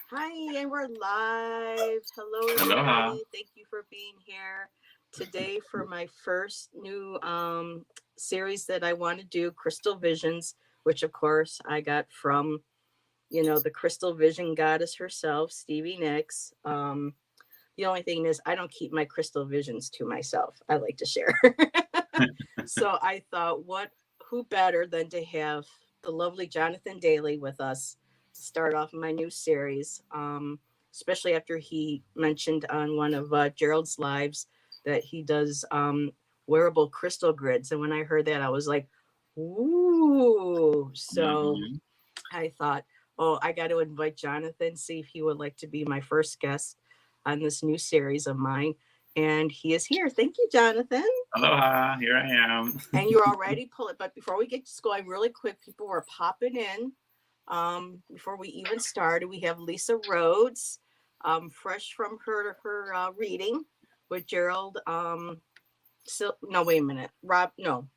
Hi, and we're live. Hello, Aloha. everybody. Thank you for being here today for my first new series that I want to do, Crystal Visions, which of course I got from the Crystal Vision goddess herself, Stevie Nicks. The only thing is, I don't keep my crystal visions to myself. I like to share. So I thought, who better than to have the lovely Jonathan Daley with us to start off my new series, especially after he mentioned on one of Gerald's lives that he does wearable crystal grids. And when I heard that, I was like, ooh. So Mhm. I thought, oh, I got to invite Jonathan, see if he would like to be my first guest on this new series of mine. And he is here. Thank you, Jonathan. Aloha. Here I am. And you're already pulling. But before we get just going really quick, people were popping in. Before we even started, we have Lisa Rhodes, fresh from her reading with Gerald. So no, wait a minute, Rob. No,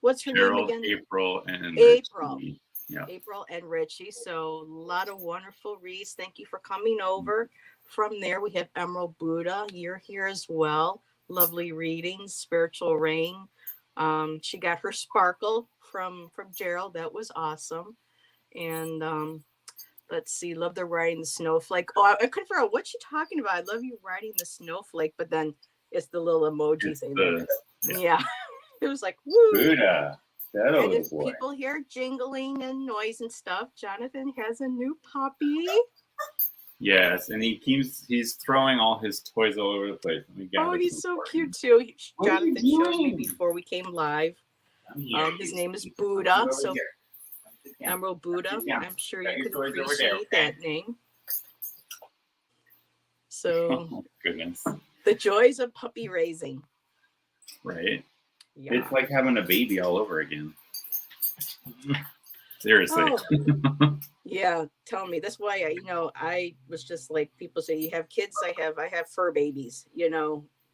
what's her name Cheryl, again? April, and April. Richie. Yeah. April and Richie. So a lot of wonderful reads. Thank you for coming over. From there, we have Emerald Buddha. You're here as well. Lovely readings, spiritual rain. She got her sparkle from Gerald. That was awesome. And let's see, love the riding the snowflake. Oh, I couldn't figure out what you talking about. I love you riding the snowflake, but then it's the little emoji It's thing. the Yeah. It was like woo. Buddha. That And little if boy. people hear jingling and noise and stuff, Jonathan has a new puppy. Yes, and he's throwing all his toys all over the place. Let me Oh, gather he's some so for cute him. too. What are you Jonathan showed me doing? before we came live. Come here. His name is Come Buddha. over So here. Come sit down. Emerald Buddha. Sit down. I'm sure Got you your could toys over there, appreciate okay? that name. So Oh goodness. the joys of puppy raising. Right? Yeah. It's like having a baby all over again. Seriously. Oh, yeah. Tell me. That's why I was just like people say you have kids. I have fur babies.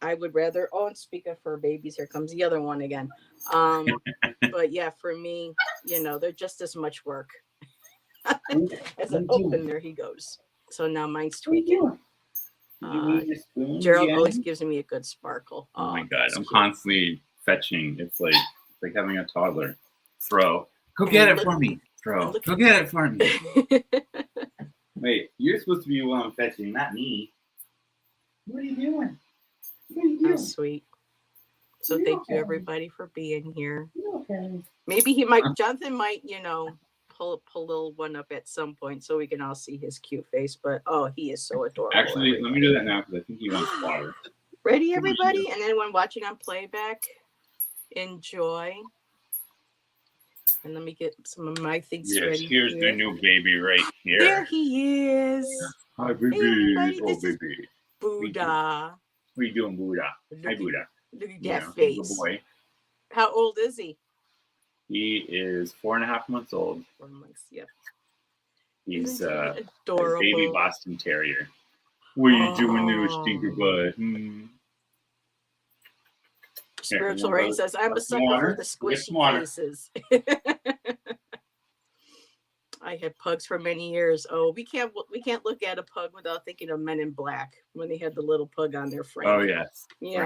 I would rather. Oh, and speak of fur babies, here comes the other one again. But yeah, for me, they're just as much work as an. Oh, and there he goes. So now mine's What are you tweaking. doing? Did you lose your spoon Gerald always again? gives me a good sparkle. Oh my Oh, god, that's I'm cute. constantly fetching. It's like having a toddler. Throw. Go get it for me. Throw. Go get it for me. Wait, you're supposed to be the one fetching, not me. What are you doing? What are you How doing? sweet. So thank you everybody for being here. Okay. Maybe Jonathan might, pull a little one up at some point so we can all see his cute face. But oh, he is so adorable. Actually, let me do that now because I think he wants water. Ready, everybody? And anyone watching on playback, enjoy. And let me get some of my things Yes, ready. here's the new baby right here. There he is. Hi, baby. Hey, everybody, Oh, this is baby. Buddha. What are you doing, Buddha? Hi, Buddha. Look at Yeah, that he's a face. boy. How old is he? He is 4.5 months old. 4 months. Yep. He's Isn't a he adorable? baby Boston Terrier. What are you doing there, stinker butt? Spiritual Rain says, I'm a sucker for the squishy faces. I had pugs for many years. Oh, we can't look at a pug without thinking of Men in Black when they had the little pug on their frame. Oh yes. Yeah.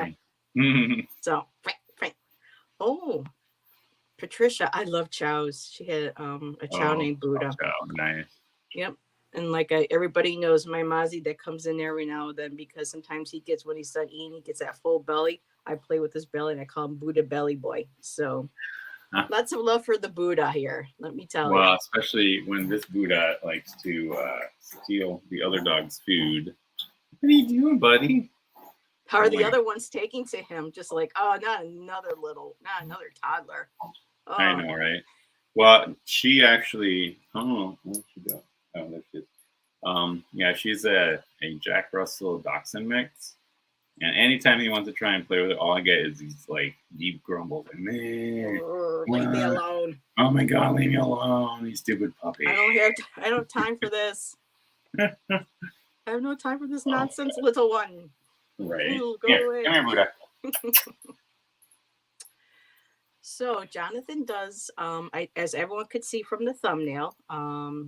Right. So, oh, Patricia, I love chows. She had a chow named Buddha. Chow, nice. Yep. And like everybody knows, my Mozzie that comes in every now and then because sometimes when he's done eating, he gets that full belly. I play with his belly and I call him Buddha Belly Boy. So lots of love for the Buddha here. Let me tell you. Well, especially when this Buddha likes to steal the other dog's food. What are you doing, buddy? How are the other ones taking to him? Just like, oh, not another toddler. Oh. I know, right? Well, she actually. Oh, where'd she go? Oh, there she is. Yeah, she's a Jack Russell Dachshund mix. And anytime he wants to try and play with it, all I get is these like deep grumbles. Like, man, leave me alone. Oh my god, leave me alone, you stupid puppy. I don't have time for this. I have no time for this nonsense, little one. Right. Ooh, go here, away. come here, Buddha. So Jonathan does, as everyone could see from the thumbnail,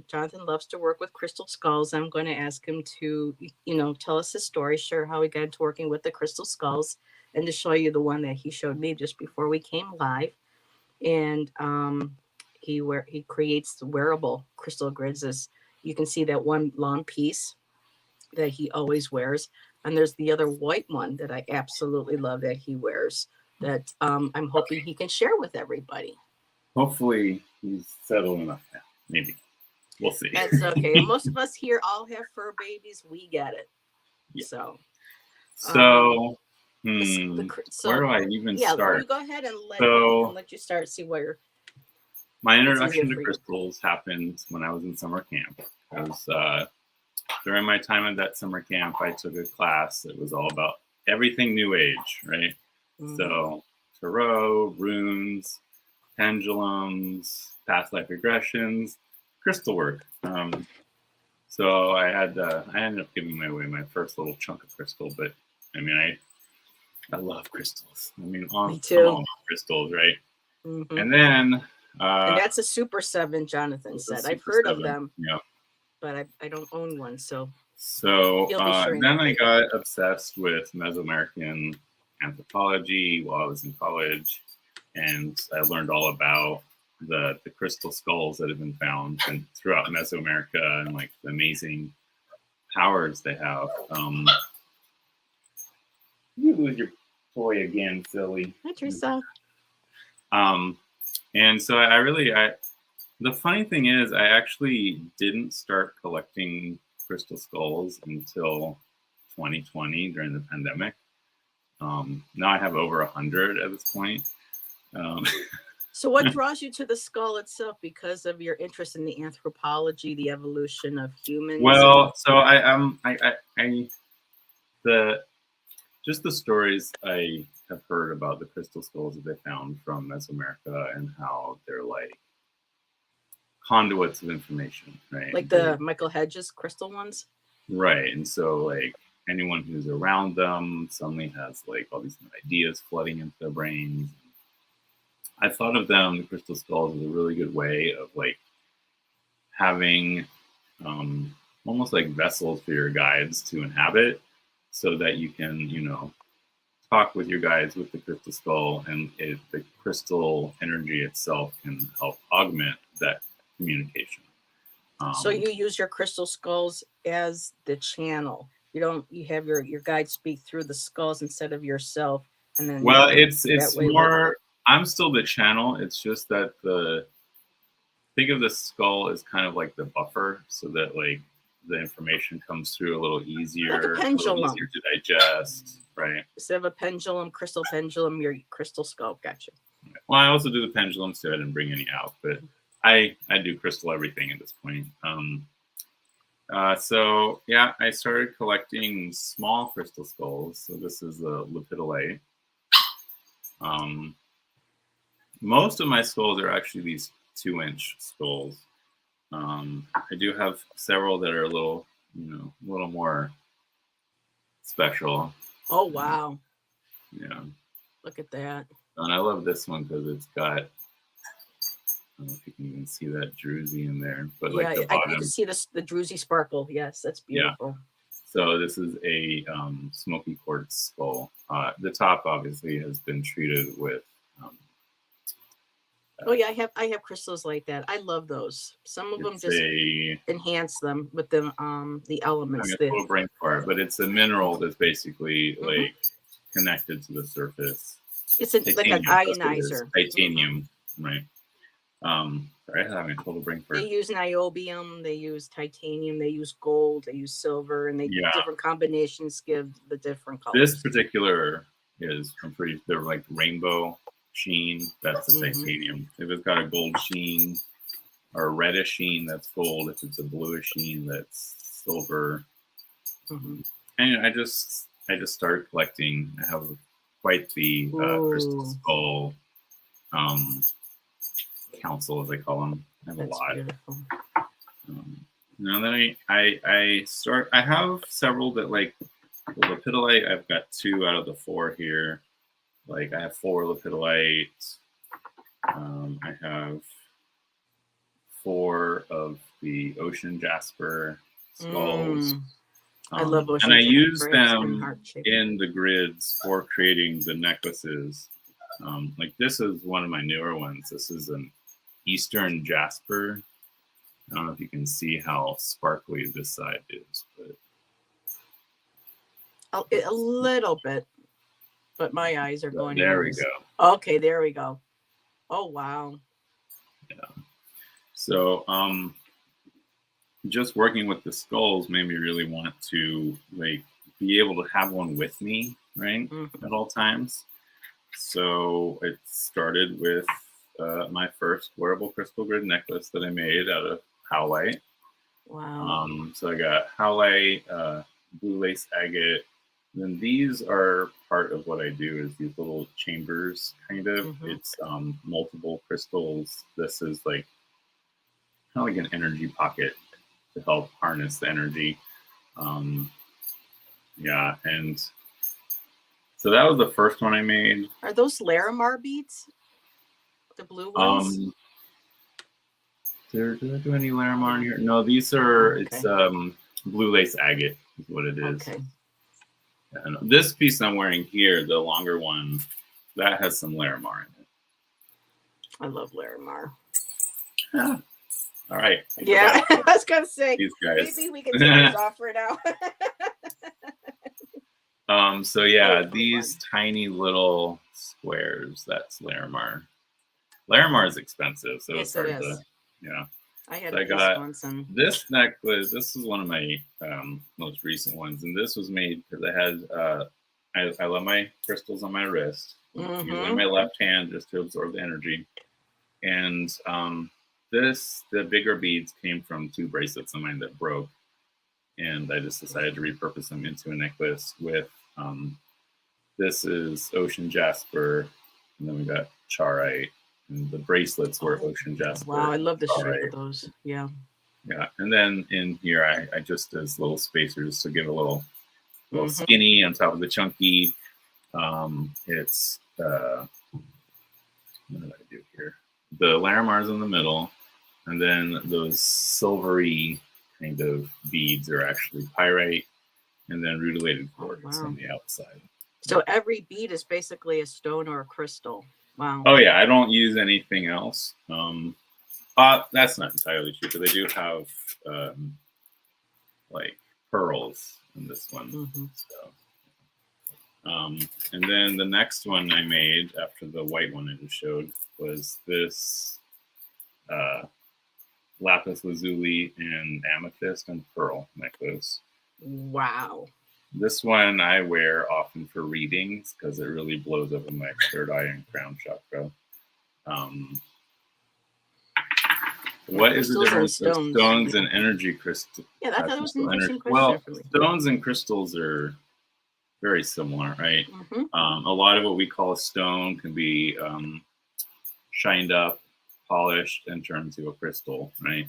Jonathan loves to work with crystal skulls. I'm going to ask him to, tell us his story, share how he got into working with the crystal skulls, and to show you the one that he showed me just before we came live. And he creates the wearable crystal grids. As you can see, that one long piece that he always wears, and there's the other white one that I absolutely love that he wears, that I'm hoping he can share with everybody. Hopefully he's settled enough now. Maybe. We'll see. That's okay. And most of us here all have fur babies. We get it. Yeah. So, where do I even start? You go ahead and let you start. See where my introduction to crystals happened when I was in summer camp. Because during my time at that summer camp, I took a class that was all about everything New Age, right? Mm-hmm. So tarot, runes, pendulums, past life regressions, crystal work. So I ended up giving away my first little chunk of crystal, but I mean, I love crystals. I mean, me too. Crystals, right? Mm-hmm. And then and that's a Super 7, Jonathan said. I've heard 7. Of them. Yeah. But I don't own one, so then I got obsessed with Mesoamerican anthropology while I was in college, and I learned all about the crystal skulls that have been found and throughout Mesoamerica and like the amazing powers they have. You lose your toy again, silly. Hi, Teresa. And so the funny thing is, I actually didn't start collecting crystal skulls until 2020 during the pandemic. Now I have over 100 at this point. So what draws you to the skull itself? Because of your interest in the anthropology, the evolution of humans? Well, so the stories I have heard about the crystal skulls that they found from Mesoamerica and how they're like conduits of information, right? Like the Michael Hedges crystal ones? Right. And so like anyone who's around them suddenly has like all these new ideas flooding into their brains. I thought of them, the crystal skulls, as a really good way of like having almost like vessels for your guides to inhabit, so that you can, talk with your guides with the crystal skull, and the crystal energy itself can help augment that communication. So you use your crystal skulls as the channel. You have your guides speak through the skulls instead of yourself, and then it's more. I'm still the channel. It's just that think of the skull as kind of like the buffer, so that like the information comes through a little easier, like a pendulum, easier to digest, right? Instead of a pendulum, crystal pendulum, your crystal skull. Gotcha. Well, I also do the pendulums too. I didn't bring any out, but I do crystal everything at this point. So yeah, I started collecting small crystal skulls. So this is the lepidolite. Most of my skulls are actually these 2-inch skulls. I do have several that are a little more special. Oh wow! Yeah. Look at that. And I love this one because it's got. I don't know if you can even see that druzy in there, but yeah, like the bottom, I can see the druzy sparkle. Yes, that's beautiful. Yeah. So this is a smoky quartz skull. The top obviously has been treated with. Oh yeah, I have crystals like that. I love those. Some of them just enhance them with the elements. I'm a brain fart, but it's a mineral that's basically like connected to the surface. It's like an ionizer. Titanium, right? Sorry, I'm having a total brain fart. They use niobium, they use titanium, they use gold, they use silver, and different combinations give the different colors. This particular they're like rainbow sheen, that's the titanium. If it's got a gold sheen or a reddish sheen, that's gold. If it's a bluish sheen, that's silver. And I just started collecting. I have quite the crystal skull council, as they call them. I have a lot. Beautiful. Now then I have several that like the lepidolite. I've got 2 out of the 4 here. Like I have 4 lepidolites. I have 4 of the ocean jasper skulls. I love And ocean I jasper. use It's been them heart-shaped. in the grids for creating the necklaces. Like this is one of my newer ones. This is an Eastern jasper. I don't know if you can see how sparkly this side is, but A little bit, but my eyes are going. there we in. go. Okay, there we go. Oh wow. Yeah. So just working with the skulls made me really want to like be able to have one with me, right, at all times. So it started with my first wearable crystal grid necklace that I made out of howlite. Wow. So I got howlite, blue lace agate. Then these are part of what I do is these little chambers, kind of. It's multiple crystals. This is like kind of like an energy pocket to help harness the energy. Yeah, and so that was the first one I made. Are those Larimar beads? The blue ones? Do I do any Larimar in here? No, these are, okay. It's blue lace agate is what it is. Okay. And this piece I'm wearing here, the longer one, that has some Larimar in it. I love Larimar. Yeah. All right. Yeah, I was going to say, these guys. Maybe we can take this off for now. So yeah, these tiny little squares, that's Larimar. Larimar is expensive, so yes, it's hard it is. to, yeah. I had So I got and... this necklace. This is one of my most recent ones, and this was made because I had I love my crystals on my wrist, using my left hand just to absorb the energy. And the bigger beads came from 2 bracelets of mine that broke, and I just decided to repurpose them into a necklace with this is ocean jasper, and then we got charoite, and the bracelets were ocean jasper. Wow, I love the shape of those. Yeah. Yeah, and then in here I just as little spacers to give a little skinny on top of the chunky. It's what did I do here? The Larimar's in the middle, and then those silvery kind of beads are actually pyrite, and then rutilated quartz on the outside. So every bead is basically a stone or a crystal. Wow. Oh yeah, I don't use anything else. That's not entirely true, because I do have like pearls in this one. So, and then the next one I made after the white one I just showed was this lapis lazuli and amethyst and pearl necklace. Wow. This one I wear often for readings because it really blows open my 3rd eye and crown chakra. What is the difference of stones and energy crystals? Yeah, I thought it was an interesting question. Well, stones and crystals are very similar, right? A lot of what we call a stone can be shined up, polished, and turned into a crystal, right?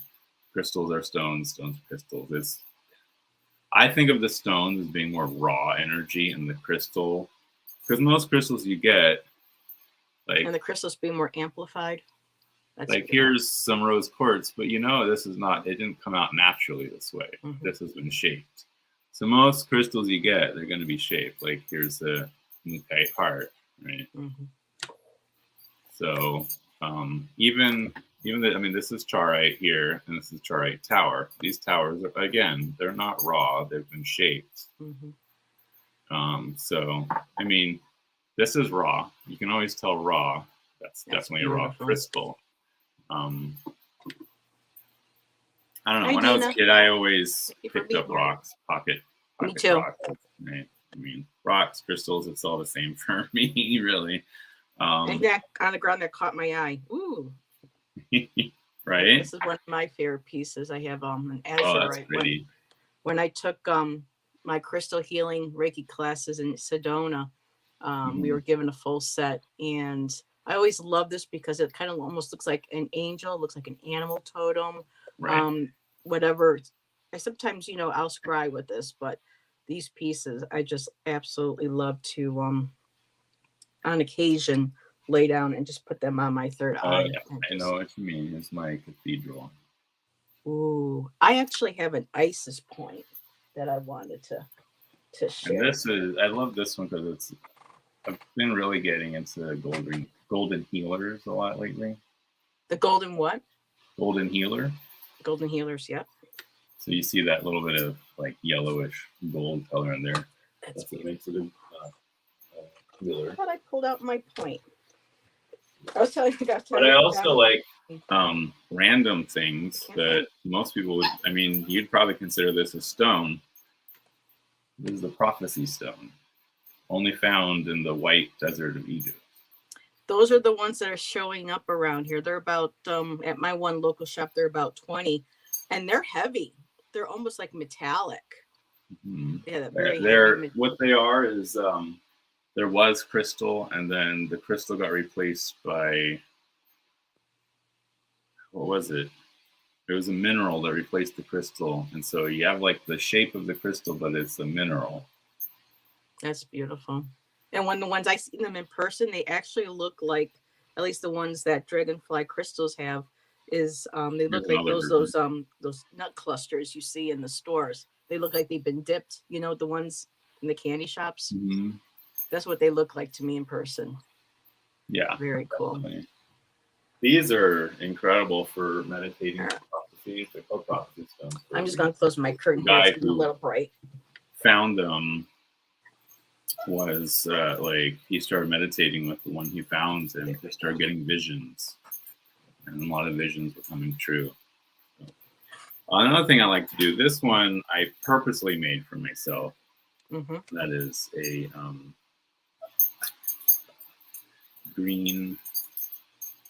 Crystals are stones, stones are crystals. I think of the stones as being more raw energy, and the crystal, because most crystals you get, like, and the crystals being more amplified. That's like, here's some rose quartz, but this is not, it didn't come out naturally this way. This has been shaped. So most crystals you get, they're going to be shaped. Like here's the Mukai heart, right? So even this is charoite here, and this is charoite tower. These towers are, again, they're not raw; they've been shaped. So this is raw. You can always tell raw. That's definitely beautiful. A raw crystal. I don't know. When I was a kid, I always picked up rocks, pocket me too. Rocks, right? Rocks, crystals, it's all the same for me, really. And that on the ground that caught my eye. Ooh. Right? This is one of my favorite pieces. I have an azurite. Oh, that's pretty. When I took my crystal healing Reiki classes in Sedona, we were given a full set, and I always love this because it kind of almost looks like an angel, looks like an animal totem, right. Whatever. I sometimes, I'll scry with this, but these pieces I just absolutely love to, on occasion, lay down and just put them on my third eye. Yeah, And I know what you mean. It's my cathedral. Ooh, I actually have an Isis point that I wanted to share. And I love this one because I've been really getting into golden healers a lot lately. The golden what? Golden healer. Golden healers, yep. So you see that little bit of like yellowish gold color in there. That's what makes it a healer. I thought I pulled out my point. I was telling you guys. But I also like random things that most people would. I mean, you'd probably consider this a stone. This is the prophecy stone, only found in the white desert of Egypt. Those are the ones that are showing up around here. They're about at my one local shop. They're about 20, and they're heavy. They're almost like metallic. Mm-hmm. Yeah, they're what they are is there was crystal, and then the crystal got replaced by what was it? It was a mineral that replaced the crystal, and so you have like the shape of the crystal, but it's a mineral. That's beautiful. And when the ones I see them in person, they actually look like, at least the ones that dragonfly crystals have, is they look like those nut clusters you see in the stores. They look like they've been dipped. You know, the ones in the candy shops. Mm-hmm. That's what they look like to me in person. Yeah, very cool. Definitely. These are incredible for meditating on prophecies. They're called prophecy stones. I'm just gonna close my curtain here. It's a little bright. Found them was like he started meditating with the one he found, and he started getting visions, and a lot of visions were coming true. So, another thing I like to do, this one I purposely made for myself. Mm-hmm. That is a green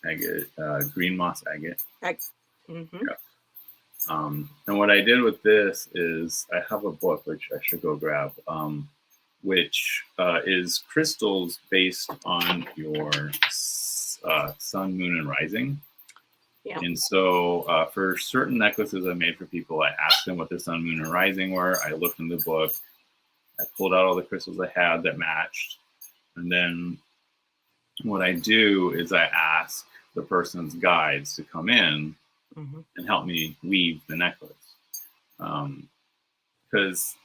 agate, green moss agate. Mm-hmm. Yeah. And what I did with this is I have a book which I should go grab, which is crystals based on your sun, moon, and rising. Yeah. And so for certain necklaces I made for people, I asked them what their sun, moon, and rising were. I looked in the book. I pulled out all the crystals I had that matched. And then what I do is I ask the person's guides to come in and help me weave the necklace. Because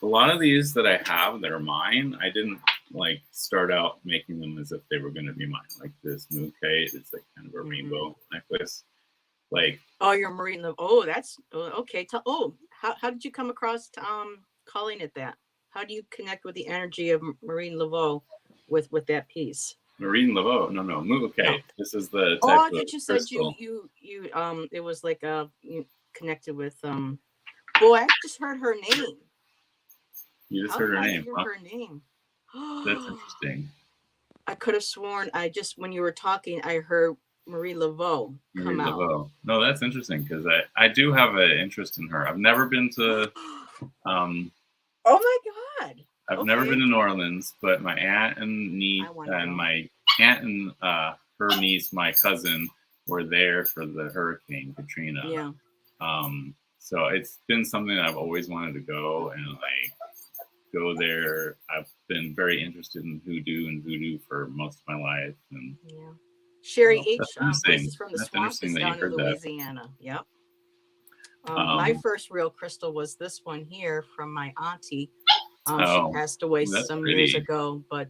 a lot of these that I have that are mine, I didn't like start out making them as if they were going to be mine. Like this Mooke, it's like kind of a rainbow necklace. Like, oh, your marine love. Oh, that's okay. How did you come across calling it that? How do you connect with the energy of Marine Laveau with that piece? Marine Laveau, no, Mooke. No. This is the type I of thought you said crystal. you it was like you connected with boy, I just heard her name. You just heard her name. Hear her name. That's interesting. I could have sworn when you were talking, I heard Marie Laveau come out. No, that's interesting because I do have an interest in her. I've never been to. Oh my God! I've never been to New Orleans, but my aunt and niece and my aunt and her niece, my cousin, were there for the Hurricane Katrina. Yeah. So it's been something that I've always wanted to go and like go there. I've been very interested in voodoo for most of my life. And yeah. Sherry H. Voices from the Swamps is down in Louisiana. That. Yep. My first real crystal was this one here from my auntie. She passed away some years ago, but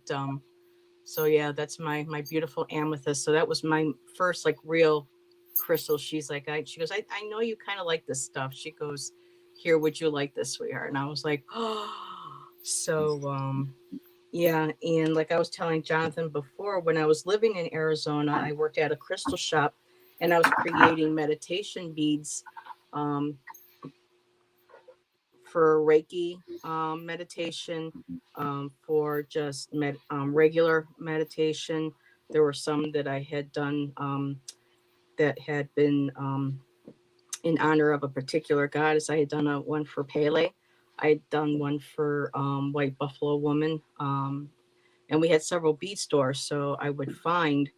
so yeah, that's my beautiful amethyst. So that was my first like real crystal. She's like, she goes, I know you kind of like this stuff. She goes, here, would you like this, sweetheart? And I was like, oh. So yeah, and like I was telling Jonathan before, when I was living in Arizona, I worked at a crystal shop, and I was creating meditation beads for Reiki meditation, for just regular meditation. There were some that I had done that had been in honor of a particular goddess. I had done one for Pele. I had done one for White Buffalo Woman. And we had several bead stores. So I would find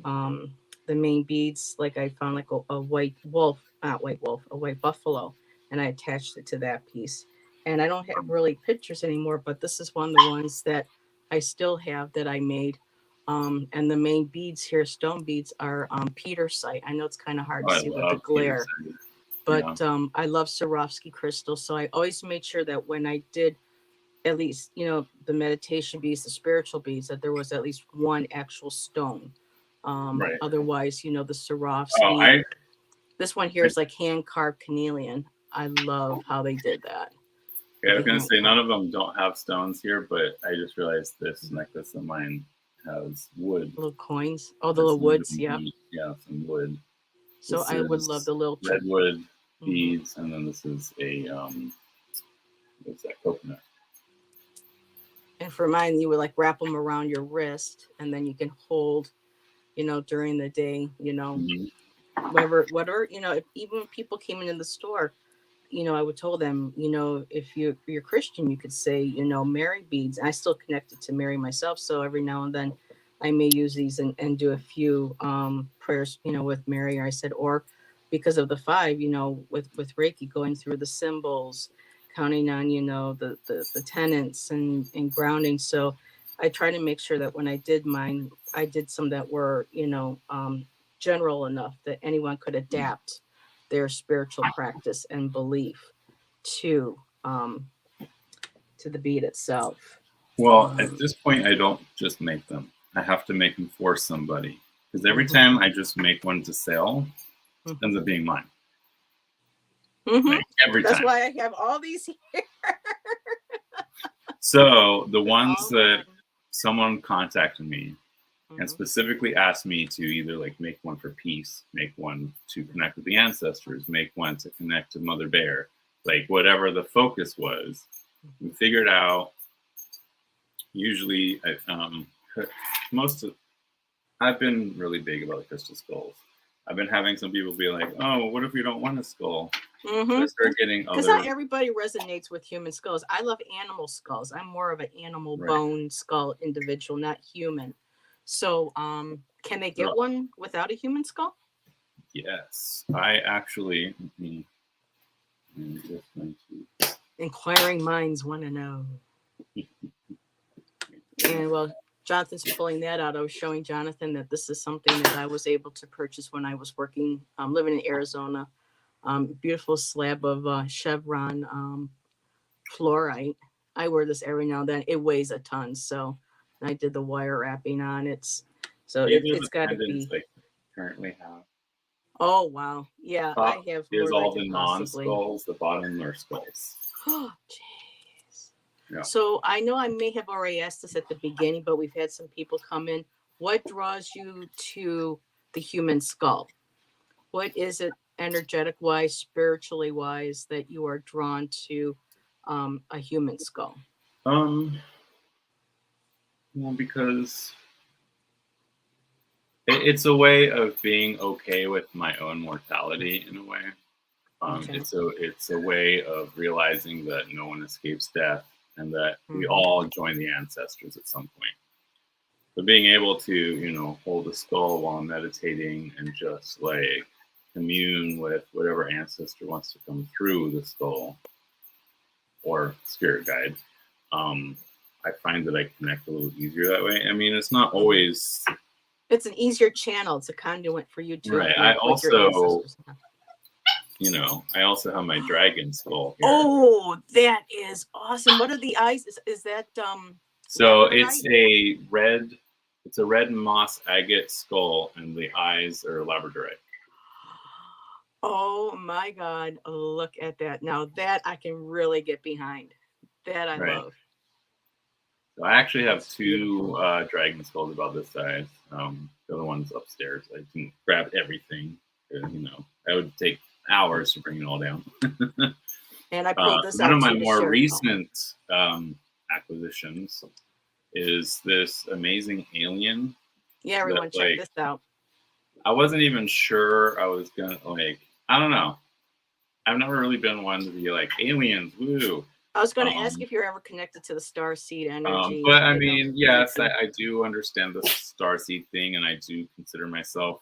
the main beads. Like I found like a white wolf, not white wolf, a white buffalo. And I attached it to that piece. And I don't have really pictures anymore, but this is one of the ones that I still have that I made. And the main beads here, stone beads, are petersite. I know it's kind of hard Oh, to I see with the love glare, Peterson. but Yeah. I love Swarovski crystals. So I always made sure that when I did at least, the meditation beads, the spiritual beads, that there was at least one actual stone. Right. Otherwise, the Oh, Swarovski. This one here is like hand carved carnelian. I love how they did that. I was The gonna hand say none carved of them don't have stones here, but I just realized this necklace of mine has wood. little coins. Oh, the Has little some woods. wooden Yeah. bead. Yeah, some wood. So This I would love is the little redwood Mhm. beads, and then this is a what's that, coconut. And for mine, you would like wrap them around your wrist, and then you can hold, during the day, Mhm. whatever, if, even when people came into the store, I would tell them, if you're Christian, you could say, Mary beads. I still connect it to Mary myself. So every now and then I may use these and do a few prayers, with Mary, or I said, or because of the five, with Reiki, going through the symbols, counting on, the tenets and grounding. So I try to make sure that when I did mine, I did some that were, general enough that anyone could adapt their spiritual practice and belief to to the bead itself. Well, at Um, this point, I don't just make them. I have to make them for somebody because every mhm, time I just make one to sell, it mhm, ends up being mine. mhm. Like every That's time. why I have all these here. So the They're ones all that mine. someone contacted me and Mhm, specifically asked me to either like make one for peace, make one to connect with the ancestors, make one to connect to Mother Bear, like whatever the focus was, we figured out. Usually, most of I've been really big about the crystal skulls. I've been having some people be like, "Oh, what if we don't want a skull?" So I mhm. started getting Because not other. everybody resonates with human skulls. I love animal skulls. I'm more of an animal Right. bone skull individual, not human. So, can they get So, one without a human skull? yes, I actually. I'm just going to. Inquiring minds want to know. And well, Jonathan's pulling that out. I was showing Jonathan that this is something that I was able to purchase when I was working, living in Arizona. Beautiful slab of chevron fluorite. I wear this every now and then. It weighs a ton, so I did the wire wrapping on it. So These are it's the got to pendants be. I currently have. Oh wow, yeah, I Top have is more than I all could the possibly. non-skulls. The bottom are skulls. Oh, jeez. Yeah. So I know I may have already asked this at the beginning, but we've had some people come in. What draws you to the human skull? What is it, energetic wise, spiritually wise, that you are drawn to a human skull? Um. Well, because it's a way of being okay with my own mortality in a way. Okay. It's a way of realizing that no one escapes death and that we Hmm. all join the ancestors at some point. But being able to, hold a skull while meditating and just like commune with whatever ancestor wants to come through the skull or spirit guide, um, I find that I connect a little easier that way. I mean, it's not Hmm. always It's an easier channel. It's a conduit for you to right. connect with your ancestors. I also have my dragon skull here. Oh, that is awesome. What are the eyes? Is that So labradorite? it's a red moss agate skull, and the eyes are labradorite. Oh my God. Look at that. Now that I can really get behind. That I Right. love. So I actually have That's two beautiful. dragon skulls about this size. The other one's upstairs. I didn't grab everything. 'Cause, that would take hours to bring it all down. And I pulled this One of out my too to more share. recent acquisitions is this amazing alien Yeah, that, everyone check like, this out. I wasn't even sure I was gonna like. I don't know. I've never really been one to be like aliens, woo. I was going to ask Um, if you're ever connected to the star seed energy, but I mean, yes, Reiki. I do understand the starseed thing, and I do consider myself.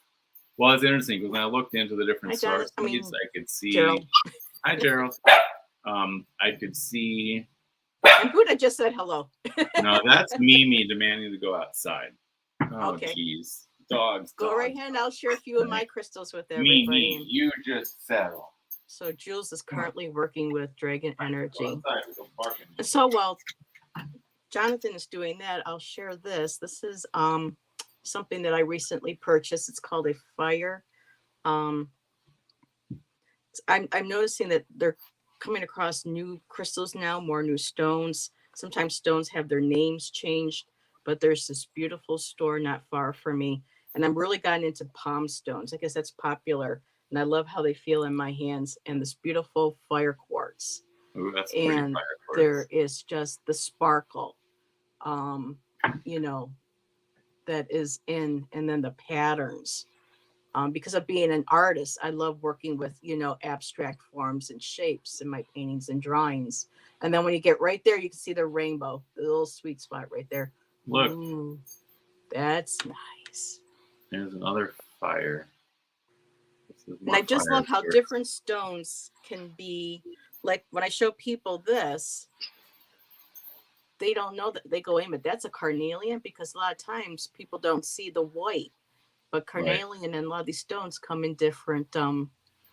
Well, it's interesting because when I looked into the different Hi, John. star I seeds, mean, I could see. Gerald. Hi, Gerald. I could see. And Buddha just said hello. No, that's Mimi demanding to go outside. Oh, Okay. geez. Dogs. Go right dogs. ahead. I'll share a few of my crystals with Me, everybody. And you just settle. so Jules is currently working with Dragon Energy. Go barking. So while Jonathan is doing that, I'll share this. This is something that I recently purchased. It's called a fire. I'm noticing that they're coming across new crystals now, more new stones. Sometimes stones have their names changed, but there's this beautiful store not far from me, and I'm really gotten into palm stones. I guess that's popular, and I love how they feel in my hands. And this beautiful fire quartz. Ooh, that's And fire quartz. there is just the sparkle, you know, that is in, and then the patterns. Because of being an artist, I love working with, abstract forms and shapes in my paintings and drawings. And then when you get right there, you can see the rainbow, the little sweet spot right there. Look. Ooh, that's nice. There's another fire. And I just love how different stones can be. Like when I show people this, they don't know that. They go, but that's a carnelian, because a lot of times people don't see the white. But carnelian and a lot of these stones come in different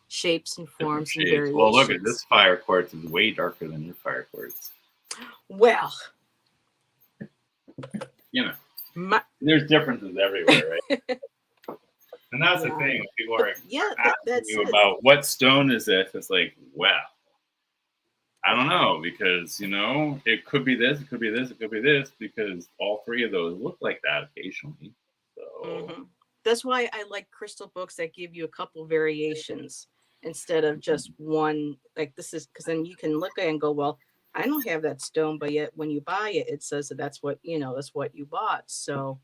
shapes and forms and variations. Well, look at this fire quartz is way darker than your fire quartz. Well, there's differences everywhere, right? And that's the thing when people are asking you about what stone is this. It's like, well, I don't know, because it could be this, it could be this, it could be this, because all three of those look like that occasionally. So. That's why I like crystal books that give you a couple variations instead of just one. Like this is, because then you can look at it and go, well, I don't have that stone, but yet when you buy it, it says that that's what you bought. So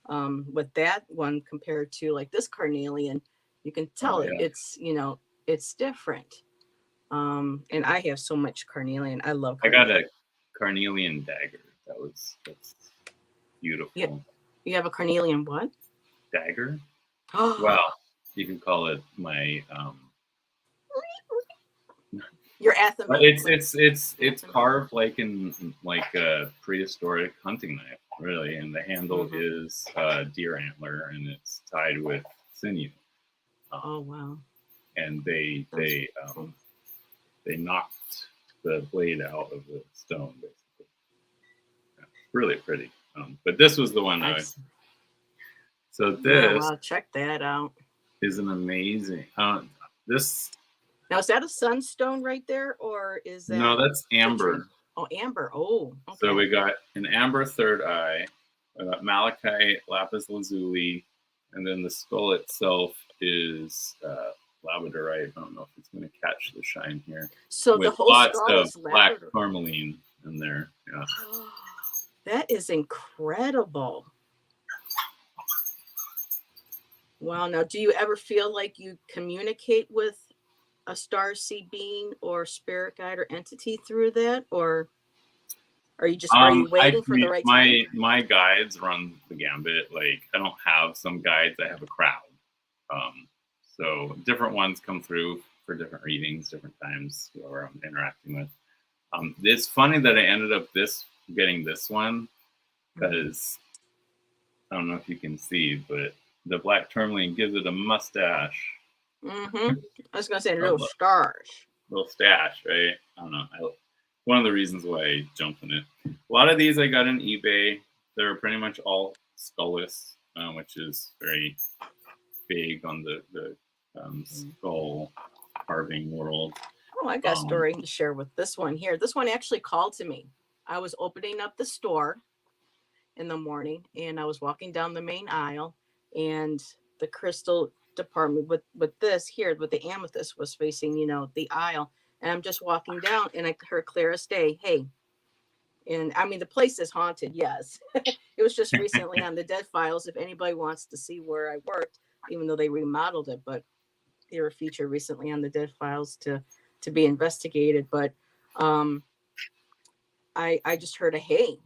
with that one compared to like this carnelian, you can tell it's different. And I have so much carnelian. I love carnelian. I got a carnelian dagger. That's beautiful. Yeah. You have a carnelian what? Dagger. Well, you can call it my your anthem. It's carved like in a prehistoric hunting knife, really, and the handle is deer antler, and it's tied with sinew. Oh wow! And they knocked the blade out of the stone, basically. Yeah, really pretty. But this was the one So this check that out. Is an amazing. This now, is that a sunstone right there, or is that? No, that's amber. Oh, amber. Oh, okay. So we got an amber third eye, we got malachite, lapis lazuli, and then the skull itself is labradorite. I don't know if it's going to catch the shine here. So with the whole lots skull of is black tourmaline in there. Yeah. That is incredible. Wow. Now, do you ever feel like you communicate with a starseed being or spirit guide or entity through that, or are you just waiting for the right time? My guides run the gambit. Like, I don't have some guides. I have a crowd. So different ones come through for different readings, different times, whoever I'm interacting with. It's funny that I ended up getting this one, because I don't know if you can see, but the black tourmaline gives it a mustache. I was going to say a little stash. Little stash, right? I don't know. One of the reasons why I jumped in it. A lot of these I got on eBay. They're pretty much all skullless, which is very big on the skull carving world. Oh, I got a story to share with this one here. This one actually called to me. I was opening up the store in the morning, and I was walking down the main aisle, and the crystal department with this here, with the amethyst, was facing, the aisle. And I'm just walking down, and I heard clear as day, hey. And I mean, the place is haunted, yes. It was just recently on the Dead Files, if anybody wants to see where I worked, even though they remodeled it, but they were featured recently on the Dead Files to be investigated. But I just heard a hey,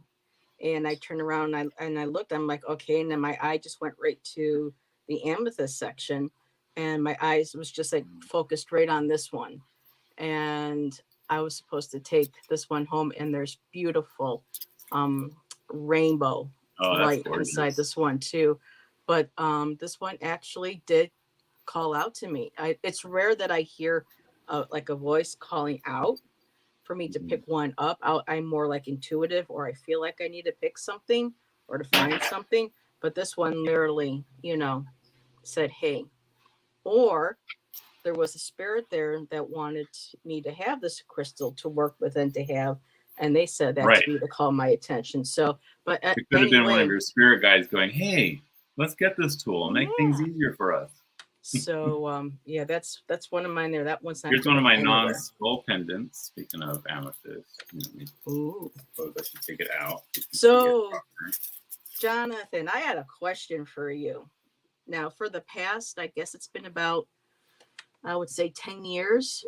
and I turned around and I looked. I'm like, okay, and then my eye just went right to the amethyst section, and my eyes was just like focused right on this one. And I was supposed to take this one home, and there's beautiful rainbow Oh, that's light inside gorgeous. this one too. But this one actually did call out to me. It's rare that I hear like a voice calling out for me to Mhm. pick one up. I'm more like intuitive, or I feel like I need to pick something or to find something. But this one literally, said, "Hey," or there was a spirit there that wanted me to have this crystal to work with and to have, and they said that Right. to me to call my attention. So, but It could have been one of anyway, your spirit guides going, "Hey, let's get this tool and make things yeah. easier for us." So yeah, that's one of mine there. That one's not Here's one of going my anywhere. non-skull pendants. Speaking of amethyst, let me Ooh. suppose I should take it out. You can see it So, proper. Jonathan, I had a question for you. Now, for the past, I guess it's been about, I would say, 10 years.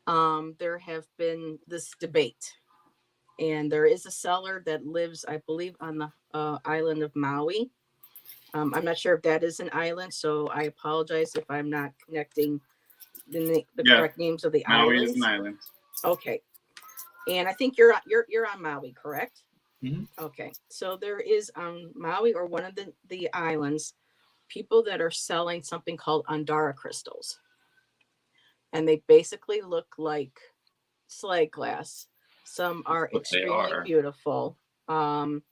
There have been this debate, and there is a seller that lives, I believe, on the island of Maui. I'm not sure if that is an island, so I apologize if I'm not connecting the Yeah, correct names of the Maui is an islands. island. Okay, and I think you're on Maui, correct? Hmm. Okay, so there is on Maui or one of the islands people that are selling something called Andara crystals, and they basically look like slag glass. Some are What they extremely are. beautiful. Um,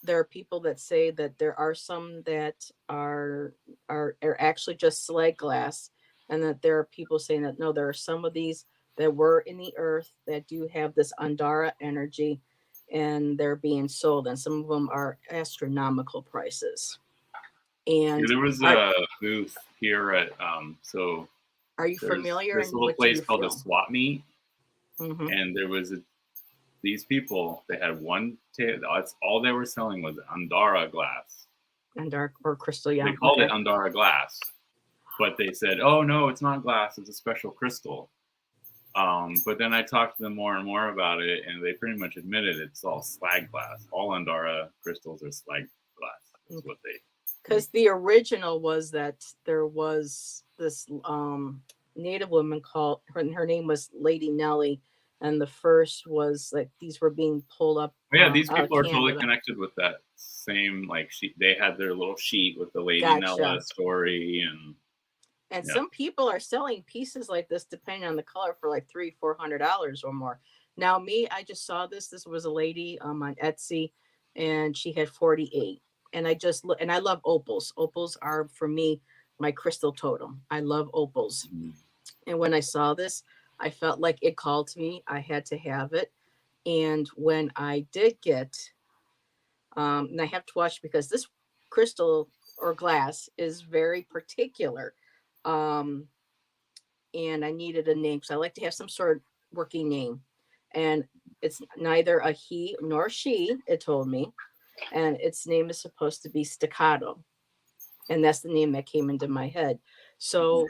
there are people that say that there are some that are actually just slag glass, and that there are people saying that no, there are some of these that were in the earth that do have this Andara energy, and they're being sold, and some of them are astronomical prices. Yeah, And there was are a booth here at so are you there's familiar, this and little what do place you called a feel? swap meet, Mm-hmm. and there was these people. They had one. That's all they were selling was Andara glass. Andara or crystal, yeah. They called it Okay. Andara glass, but they said, "Oh no, it's not glass. It's a special crystal." But then I talked to them more and more about it, and they pretty much admitted it's all slag glass. All Andara crystals are slag glass. That's what they Because make. the original was that there was this native woman called her name was Lady Nellie, and the first was like these were being pulled up But yeah, these out of people are totally Canada. connected with that same like sheet. They had their little sheet with the Lady Nella Gotcha. story, and And yeah, some people are selling pieces like this depending on the color for like $300-400 or more. Now me, I just saw this. This was a lady on Etsy, and she had 48. And I just look, and I love opals. Opals are for me my crystal totem. I love opals. mhm. And when I saw this, I felt like it called to me. I had to have it. And when I did get, and I have to watch because this crystal or glass is very particular. Um, and I needed a name. So I like to have some sort of working name. And it's neither a he nor she, it told me. And its name is supposed to be Staccato. And that's the name that came into my head. So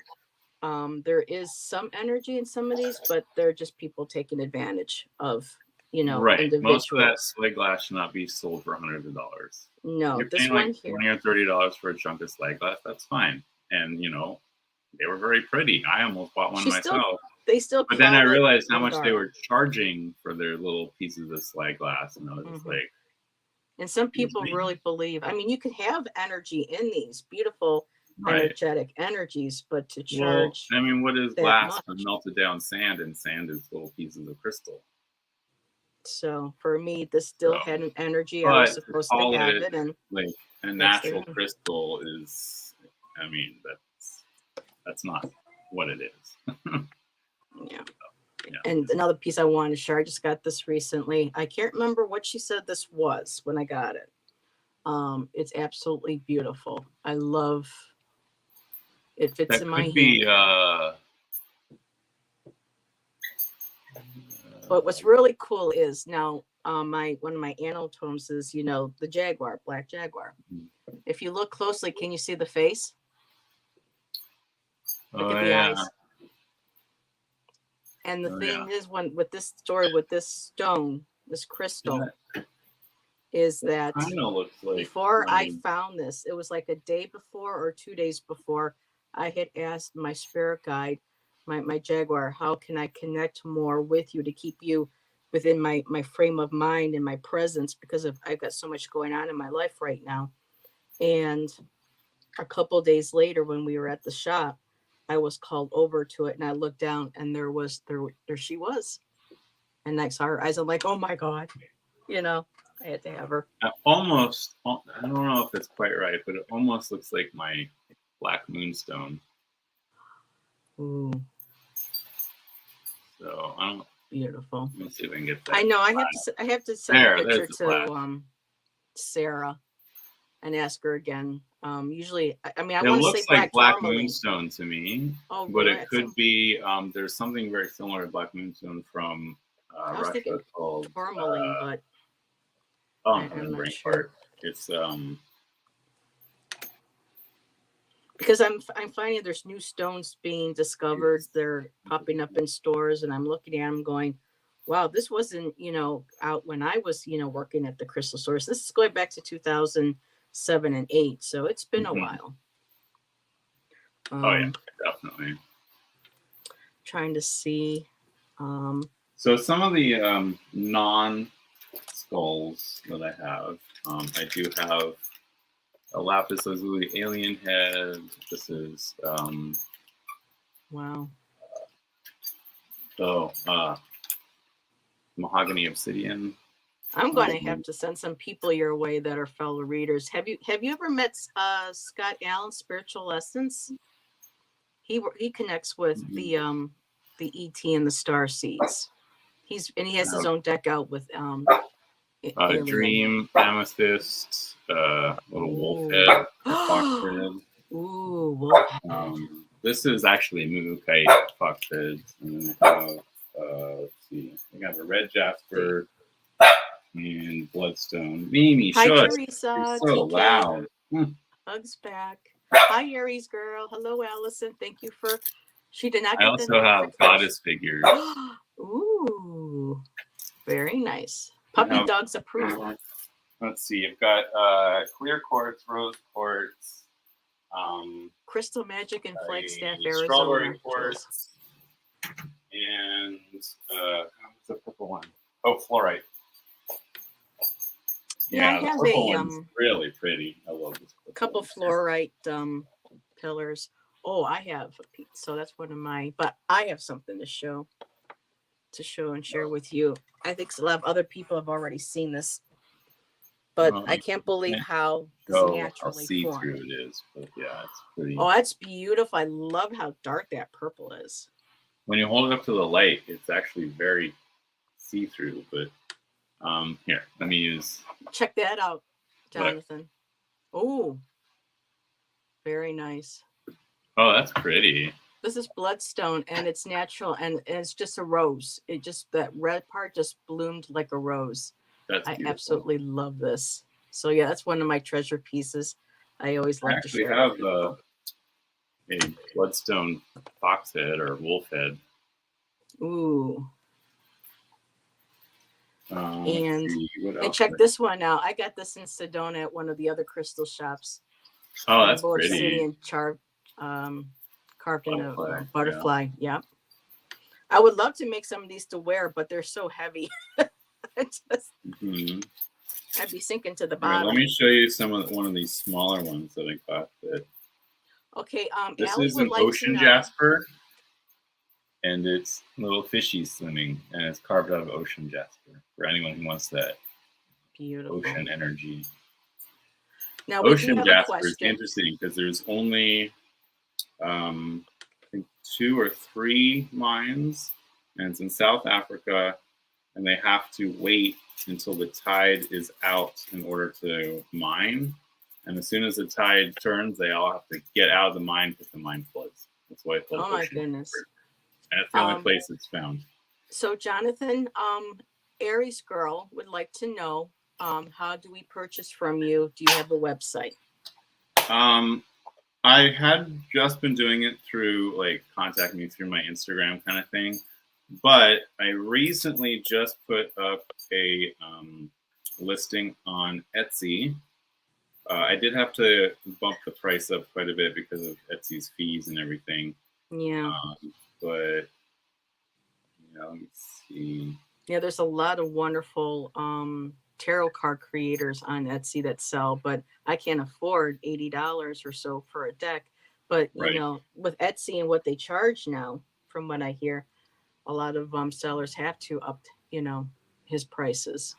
there is some energy in some of these, but they're just people taking advantage of, Right. Most of that individuals. slag glass should not be sold for hundreds of dollars. No, You're this paying like one here, $20 or $30 for a chunk of slag glass. That's fine, and they were very pretty. I almost bought one she still, myself. they still But then I call it realized how much they Andara. were charging for their little pieces of slag glass, and I was just Hmm. like, And some "Excuse people me." really believe, I mean, you can have energy in these beautiful, Right. energetic energies, but to Well, charge I mean, what is that glass much. but melted down sand, and sand is little pieces of crystal. So for me, this still So, had an energy. I was but to supposed to call have it it, and like a that's the natural crystal is, I mean, that's not what it is. yeah. Yeah. And another piece I wanted to share, I just got this recently. I can't remember what she said this was when I got it. It's absolutely beautiful. I love it, fits That in my could hand. be But what's really cool is now my one of my animal totems is, the jaguar, black jaguar. If you look closely, can you see the face? Look oh at the yeah, eyes. And the oh yeah. thing is, when with this story, with this stone, this crystal, That is that kind of looks like, before I I mean, found this, it was like a day before or 2 days before, I had asked my spirit guide, my jaguar, how can I connect more with you to keep you within my frame of mind and my presence, because I've got so much going on in my life right now. And a couple of days later, when we were at the shop, I was called over to it, and I looked down, and there she was, and I saw her eyes. I'm like, oh my god, I had to have her. I don't know if it's quite right, but it almost looks like my black moonstone. Ooh, so I don't. Beautiful. Let me see if I can get that. I know. I have to send a picture to Sarah and ask her again. Usually, I mean, I want to say it looks like black tourmaline. moonstone to me. Oh, but it could be. There's something very similar to black moonstone from Russia called tourmaline, but I'm not sure. It's because I'm finding there's new stones being discovered. They're popping up in stores, and I'm looking at them going, wow, this wasn't, out when I was, working at the crystal stores. This is going back to 2007 and 8. So it's been a while. Oh yeah, definitely. Trying to see. So some of the non-skulls that I have, I do have a lapis lazuli alien head. This is wow. Mahogany obsidian. I'm going to have to send some people your way that are fellow readers. Have you ever met Scott Allen, Spiritual Essence? He connects with the ET and the star seeds. He has his own deck out with Dream, amethyst, little wolf head, fox head. Ooh, wolf head. This is actually Mugukite fox head. And then I have, let's see, I have a red jasper and bloodstone. Mimi, hi, shush. Teresa. You're so loud. Hugs back. Hi, Aries girl. Hello, Allison. Thank you for. She did not. I also have goddess figures. Ooh, very nice. Puppy dogs approve. Let's see. I've got clear quartz, rose quartz, crystal magic, and Flagstaff, Arizona. Strawberry quartz, and what's the purple one? Oh, fluorite. Yeah, I have one's really pretty. I love this. Couple fluorite pillars. Oh, I have. So that's one of my. But I have something to show and share with you. I think a lot of other people have already seen this, but I can't believe how naturally see-through it is. But yeah, it's pretty. Oh, that's beautiful. I love how dark that purple is. When you hold it up to the light, it's actually very see-through. But here, let me use. Check that out, Jonathan. Oh, very nice. Oh, that's pretty. This is bloodstone, and it's natural, and it's just a rose. It just, that red part just bloomed like a rose. That's beautiful. I absolutely love this. So yeah, that's one of my treasure pieces. I always love to share. I actually have a bloodstone fox head or wolf head. Ooh. And check this one out. I got this in Sedona at one of the other crystal shops. Oh, that's pretty. And carved in a butterfly. Yeah. I would love to make some of these to wear, but they're so heavy. I'd be sinking to the bottom. Let me show you one of these smaller ones that I got. Okay. This Allie is an ocean jasper, and it's little fishies swimming, and it's carved out of ocean jasper. For anyone who wants that beautiful ocean energy. Now, ocean jasper is interesting because there's only I think 2 or 3 mines, and it's in South Africa, and they have to wait until the tide is out in order to mine. And as soon as the tide turns, they all have to get out of the mine because the mine floods. That's why it's called ocean. Oh my goodness! And it's the only place it's found. So, Jonathan, Aries girl would like to know, how do we purchase from you? Do you have a website? I had just been doing it through contacting me through my Instagram kind of thing, but I recently just put up a listing on Etsy. I did have to bump the price up quite a bit because of Etsy's fees and everything. Yeah. But let me see. Yeah, there's a lot of wonderful tarot card creators on Etsy that sell, but I can't afford $80 or so for a deck. But you Right. know, with Etsy and what they charge now, from what I hear, a lot of sellers have to up, you know, his prices.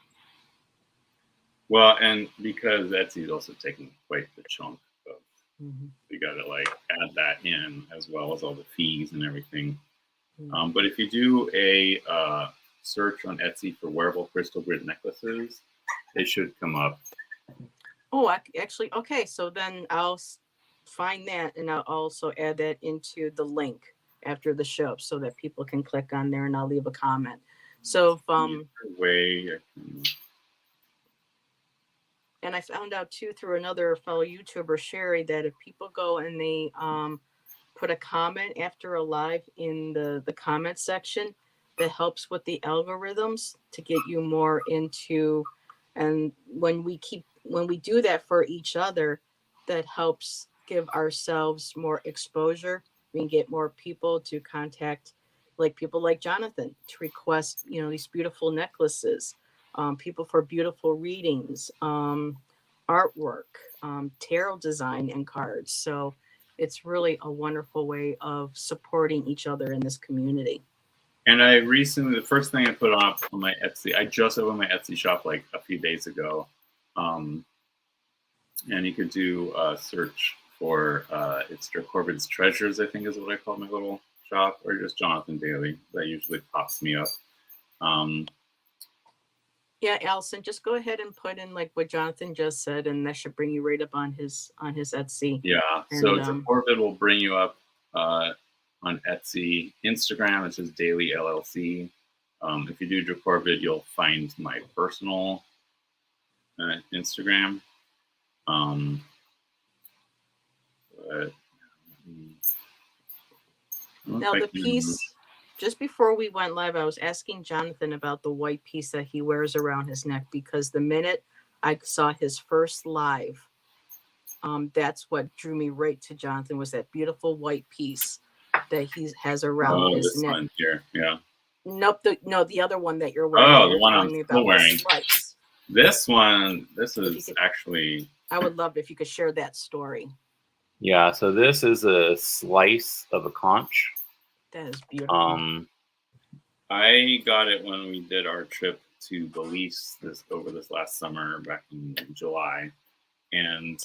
Well, and because Etsy's also taking quite the chunk of, Hmm. you got to like add that in as well as all the fees and everything. Hmm. But if you do a search on Etsy for wearable crystal grid necklaces, they should come up. Oh, actually, okay. So then I'll find that and I'll also add that into the link after the show so that people can click on there and I'll leave a comment. So if, Way, and I found out too through another fellow YouTuber, Sherry, that if people go and they put a comment after a live in the comment section, that helps with the algorithms to get you more into. And when we do that for each other, that helps give ourselves more exposure. We can get more people to contact, like people like Jonathan, to request, you know, these beautiful necklaces, people for beautiful readings, artwork, tarot design, and cards. So it's really a wonderful way of supporting each other in this community. and I recently, the first thing I put up on my Etsy, I just opened my Etsy shop like a few days ago. And you could do a search for it's Corbin's Treasures, I think is what I call my little shop, or just Jonathan Daley. That usually pops me up. Um, Yeah, Allison, just go ahead and put in like what Jonathan just said, and that should bring you right up on his Etsy. yeah, so And Corbin will bring you up on Etsy. Instagram, it's just Daily LLC. If you do Corbin, you'll find my personal Instagram. Um, but, now the piece, just before we went live, I was asking Jonathan about the white piece that he wears around his neck because the minute I saw his first live, that's what drew me right to Jonathan, was that beautiful white piece that he has around his this neck. one here, yeah. Nope, the other one that you're wearing. Oh, the one I'm still wearing. Slice. This one, this is actually. I would love it if you could share that story. Yeah, so this is a slice of a conch. That is beautiful. I got it when we did our trip to Belize over this last summer back in July, and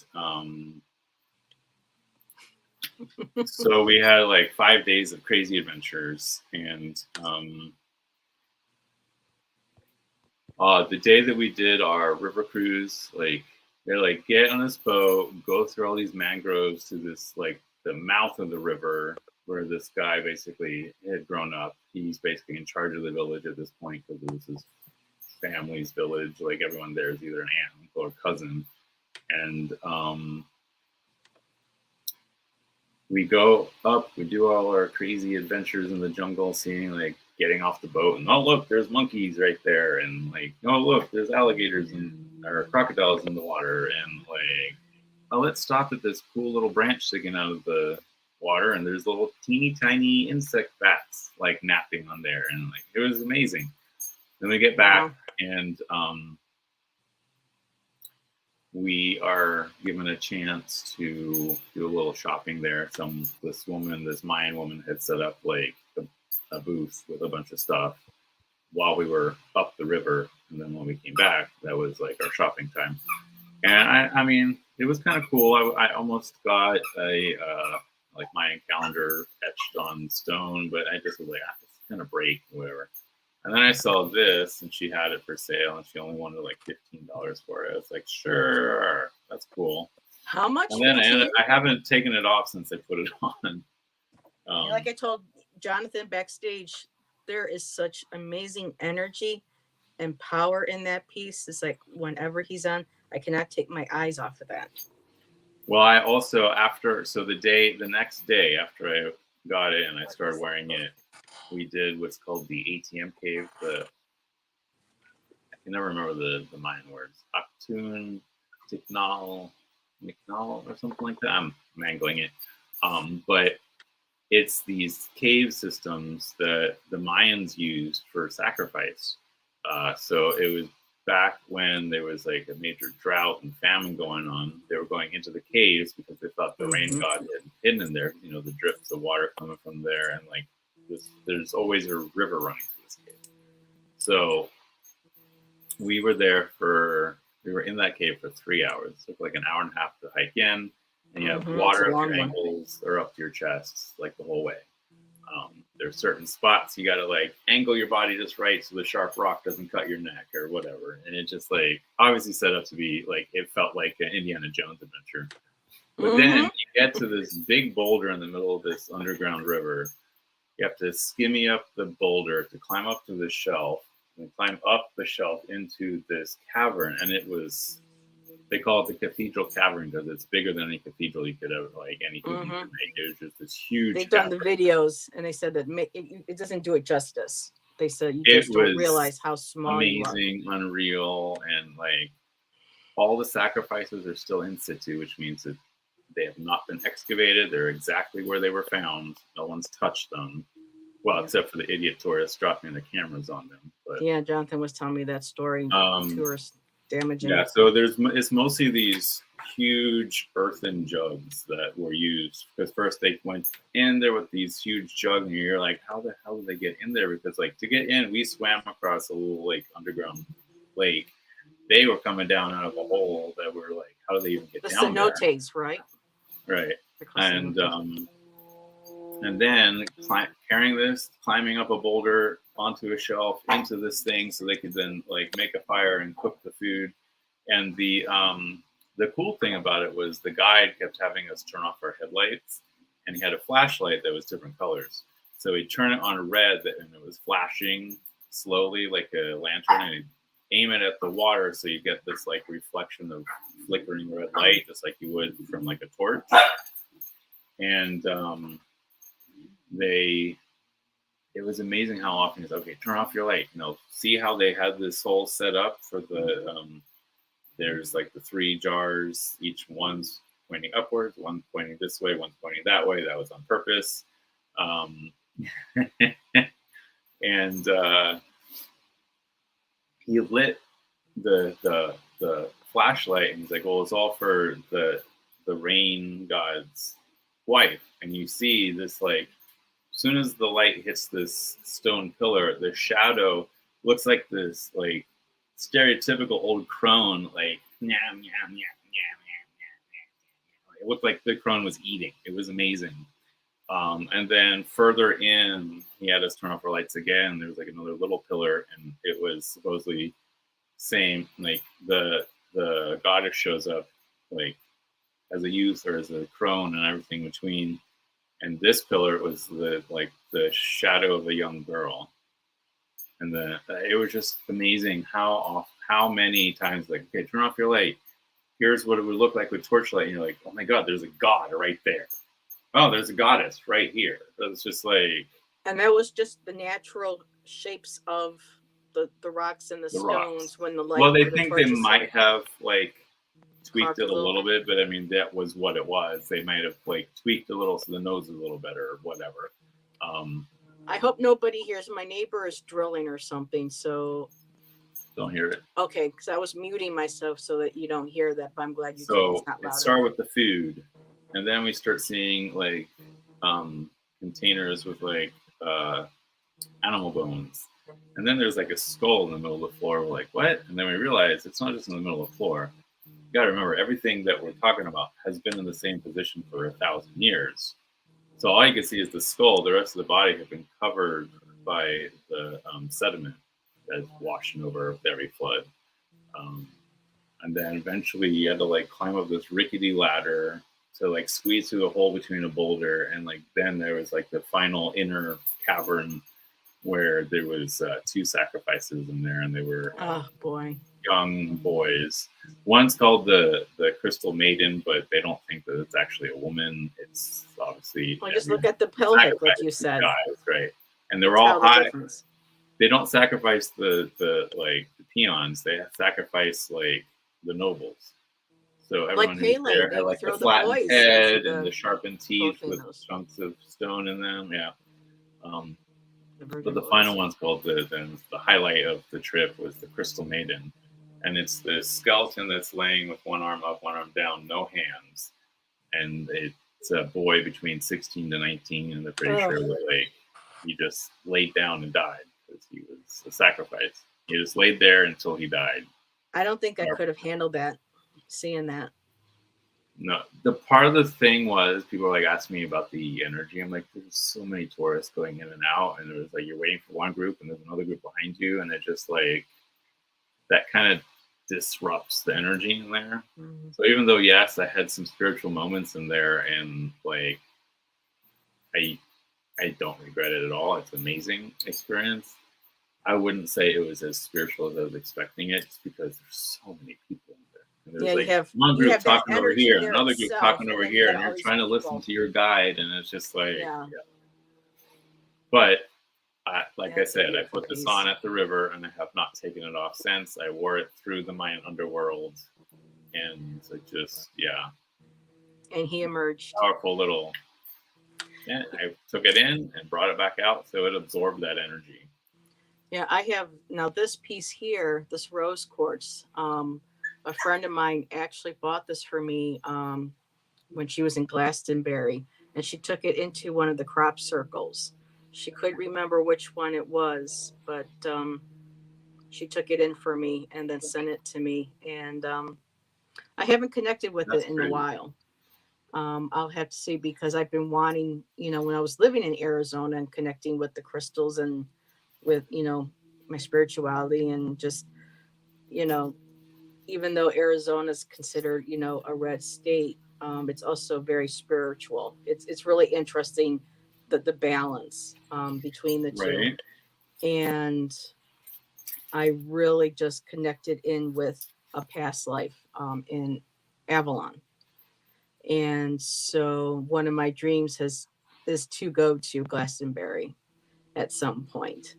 so we had like 5 days of crazy adventures, and the day that we did our river cruise, like they're like, get on this boat, go through all these mangroves to this like the mouth of the river where this guy basically had grown up. He's basically in charge of the village at this point because it was his family's village. Like everyone there is either an aunt, uncle, or cousin. And we go up, we do all our crazy adventures in the jungle, seeing like getting off the boat and oh look, there's monkeys right there, and like oh look, there's alligators or crocodiles in the water, and like oh let's stop at this cool little branch sticking out of the water, and there's little teeny tiny insect bats like napping on there, and like it was amazing. Then we get back and we are given a chance to do a little shopping there. This Mayan woman had set up like a booth with a bunch of stuff while we were up the river, and then when we came back, that was like our shopping time. And I mean, it was kind of cool. I almost got a like Mayan calendar etched on stone, but I just was like, it's gonna break, whatever. And then I saw this, and she had it for sale, and she only wanted like $15 for it. I was like, sure, that's cool. How much? And then I haven't taken it off since I put it on. Like I told Jonathan backstage, there is such amazing energy and power in that piece. It's like whenever he's on, I cannot take my eyes off of that. Well, I also the next day after I got it and I started wearing it, we did what's called the ATM cave. I can never remember the Mayan words. Aktun, Tiknal, or something like that. I'm mangling it. But it's these cave systems that the Mayans used for sacrifice. So it was back when there was like a major drought and famine going on. They were going into the caves because they thought the rain Mhm. god had hidden in there. You know, the drips of water coming from there, and like there's always a river running through this cave. So we were in that cave for 3 hours. It took like an hour and a half to hike in, and you have Mhm. It's a water up long your one. ankles or up to your chest, like the whole way. There's certain spots you got to like angle your body just right so the sharp rock doesn't cut your neck or whatever. And it just like obviously set up to be like it felt like an Indiana Jones adventure. But then Mhm. you get to this big boulder in the middle of this underground river. You have to skimmy up the boulder to climb up to the shelf and climb up the shelf into this cavern. And they call it the Cathedral Cavern because it's bigger than any cathedral you could ever, like anything you could Mhm. make. It was just this huge They've done cavern. the videos, and they said that it doesn't do it justice. They said you It just don't was realize how small you are. amazing, unreal, and like all the sacrifices are still in situ, which means that they have not been excavated. They're exactly where they were found. No one's touched them. Well, Yeah. except for the idiot tourists dropping the cameras on them. But Yeah, Jonathan was telling me that story. Tourists damaging. yeah, so it's mostly these huge earthen jugs that were used because first they went in there with these huge jugs, and you're like, how the hell did they get in there? Because like to get in, we swam across a little like underground lake. They were coming down out of a hole that were like, how do they even get The down there? cenotes, right? Right. And cenotes. and then climbing up a boulder onto a shelf into this thing so they could then like make a fire and cook the food. And the cool thing about it was the guide kept having us turn off our headlights, and he had a flashlight that was different colors. So he'd turn it on red, and it was flashing slowly like a lantern, and he'd aim it at the water so you get this like reflection of flickering red light, just like you would from like a torch. And it was amazing how often he's okay, turn off your light. You know, see how they had this whole set up for the there's like the 3 jars, each one's pointing upwards, one pointing this way, one's pointing that way. That was on purpose. And he lit the flashlight, and he's like, well, it's all for the rain god's wife. And you see this like as soon as the light hits this stone pillar, the shadow looks like this like stereotypical old crone, like meow, meow, meow, meow, meow. It looked like the crone was eating. It was amazing. And then further in, he had us turn off our lights again. There was like another little pillar, and it was supposedly same. Like the goddess shows up like as a youth or as a crone and everything between. And this pillar was the shadow of a young girl, and it was just amazing how many times like, okay, turn off your light. Here's what it would look like with torchlight, and you're like, oh my god, there's a god right there. Oh, there's a goddess right here. It's just like, and that was just the natural shapes of the rocks and the stones rocks. When the light. Well, they think they might have like tweaked it a little bit, but I mean that was what it was. They might have like tweaked a little so the nose is a little better or whatever. I hope nobody hears. My neighbor is drilling or something, so don't hear it. Okay, because I was muting myself so that you don't hear that. But I'm glad you did. So let's start with the food, and then we start seeing like containers with like animal bones, and then there's like a skull in the middle of the floor. We're like, what? And then we realize it's not just in the middle of the floor. You got to remember, everything that we're talking about has been in the same position for 1,000 years. So all you can see is the skull. The rest of the body have been covered by the sediment that's washing over every flood. And then eventually you had to like climb up this rickety ladder to like squeeze through a hole between a boulder. And like then there was like the final inner cavern where there was 2 sacrifices in there, and they were young boys. One's called the Crystal Maiden, but they don't think that it's actually a woman. It's obviously just look at the pelvic, like you said. Guys, right? And they're all high. They don't sacrifice the peons. They sacrifice like the nobles. So everyone who's there had like the flattened head and the sharpened teeth with chunks of stone in them. Yeah. But the final one's called the highlight of the trip was the Crystal Maiden, and it's the skeleton that's laying with one arm up, one arm down, no hands, and it's a boy between 16 to 19, and they're pretty sure that like he just laid down and died because he was a sacrifice. He just laid there until he died. I don't think I could have handled that, seeing that. No, the part of the thing was people were like asking me about the energy. I'm like, there's so many tourists going in and out, and it was like you're waiting for one group and there's another group behind you, and it just like that kind of disrupts the energy in there. Mm-hmm. So even though yes, I had some spiritual moments in there, and like I don't regret it at all. It's an amazing experience. I wouldn't say it was as spiritual as I was expecting it, just because there's so many people. There's yeah, like you have one group talking over here, another itself, group talking over here, and you're trying to listen to your guide, and it's just like, yeah. But like I said, I put this on at the river, and I have not taken it off since. I wore it through the Mayan underworld, and it just, And he emerged. Powerful little. Yeah, I took it in and brought it back out, so it absorbed that energy. Yeah, I have now this piece here, this rose quartz. A friend of mine actually bought this for me when she was in Glastonbury, and she took it into one of the crop circles. She couldn't remember which one it was, but she took it in for me and then sent it to me. And I haven't connected with it in a while. I'll have to see, because I've been wanting, when I was living in Arizona and connecting with the crystals and with, my spirituality and just, even though Arizona is considered, a red state, it's also very spiritual. It's really interesting the balance between the two. Right. And I really just connected in with a past life in Avalon. And so one of my dreams is to go to Glastonbury at some point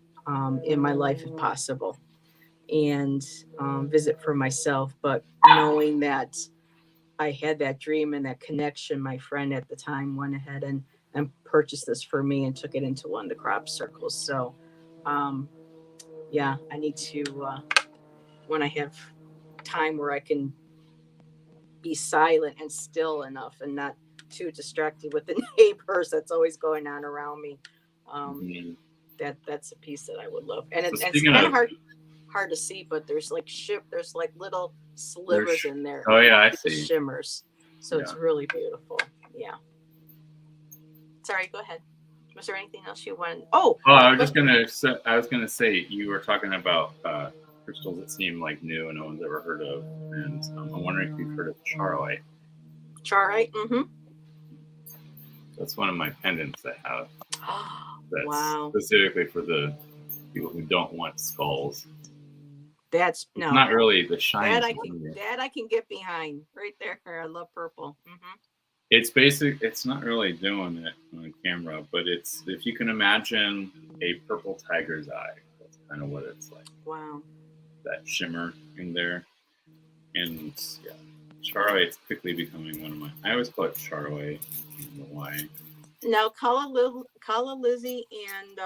in my life, if possible, and visit for myself. But knowing that I had that dream and that connection, my friend at the time went ahead and purchased this for me and took it into one of the crop circles. So I need to, when I have time where I can be silent and still enough and not too distracted with the neighbors that's always going on around me, that's a piece that I would love. And it's kind of hard to see, but there's like little slivers in there. Oh yeah, I see. Shimmers. So it's really beautiful. Yeah. Sorry, go ahead. Was there anything else you wanted? I was gonna say you were talking about crystals that seem like new and no one's ever heard of, and I'm wondering if you've heard of charoite. Charoite. Mm-hmm. That's one of my pendants I have. That's specifically for the people who don't want skulls. It's not really the shiny. That I can get behind right there. I love purple. Mm-hmm. It's basic. It's not really doing it on camera, but it's, if you can imagine a purple tiger's eye, that's kind of what it's like. Wow. That shimmer in there, and charoite's quickly becoming one of my. I always call it charoite. I don't know why. Now, Kala Lizzie and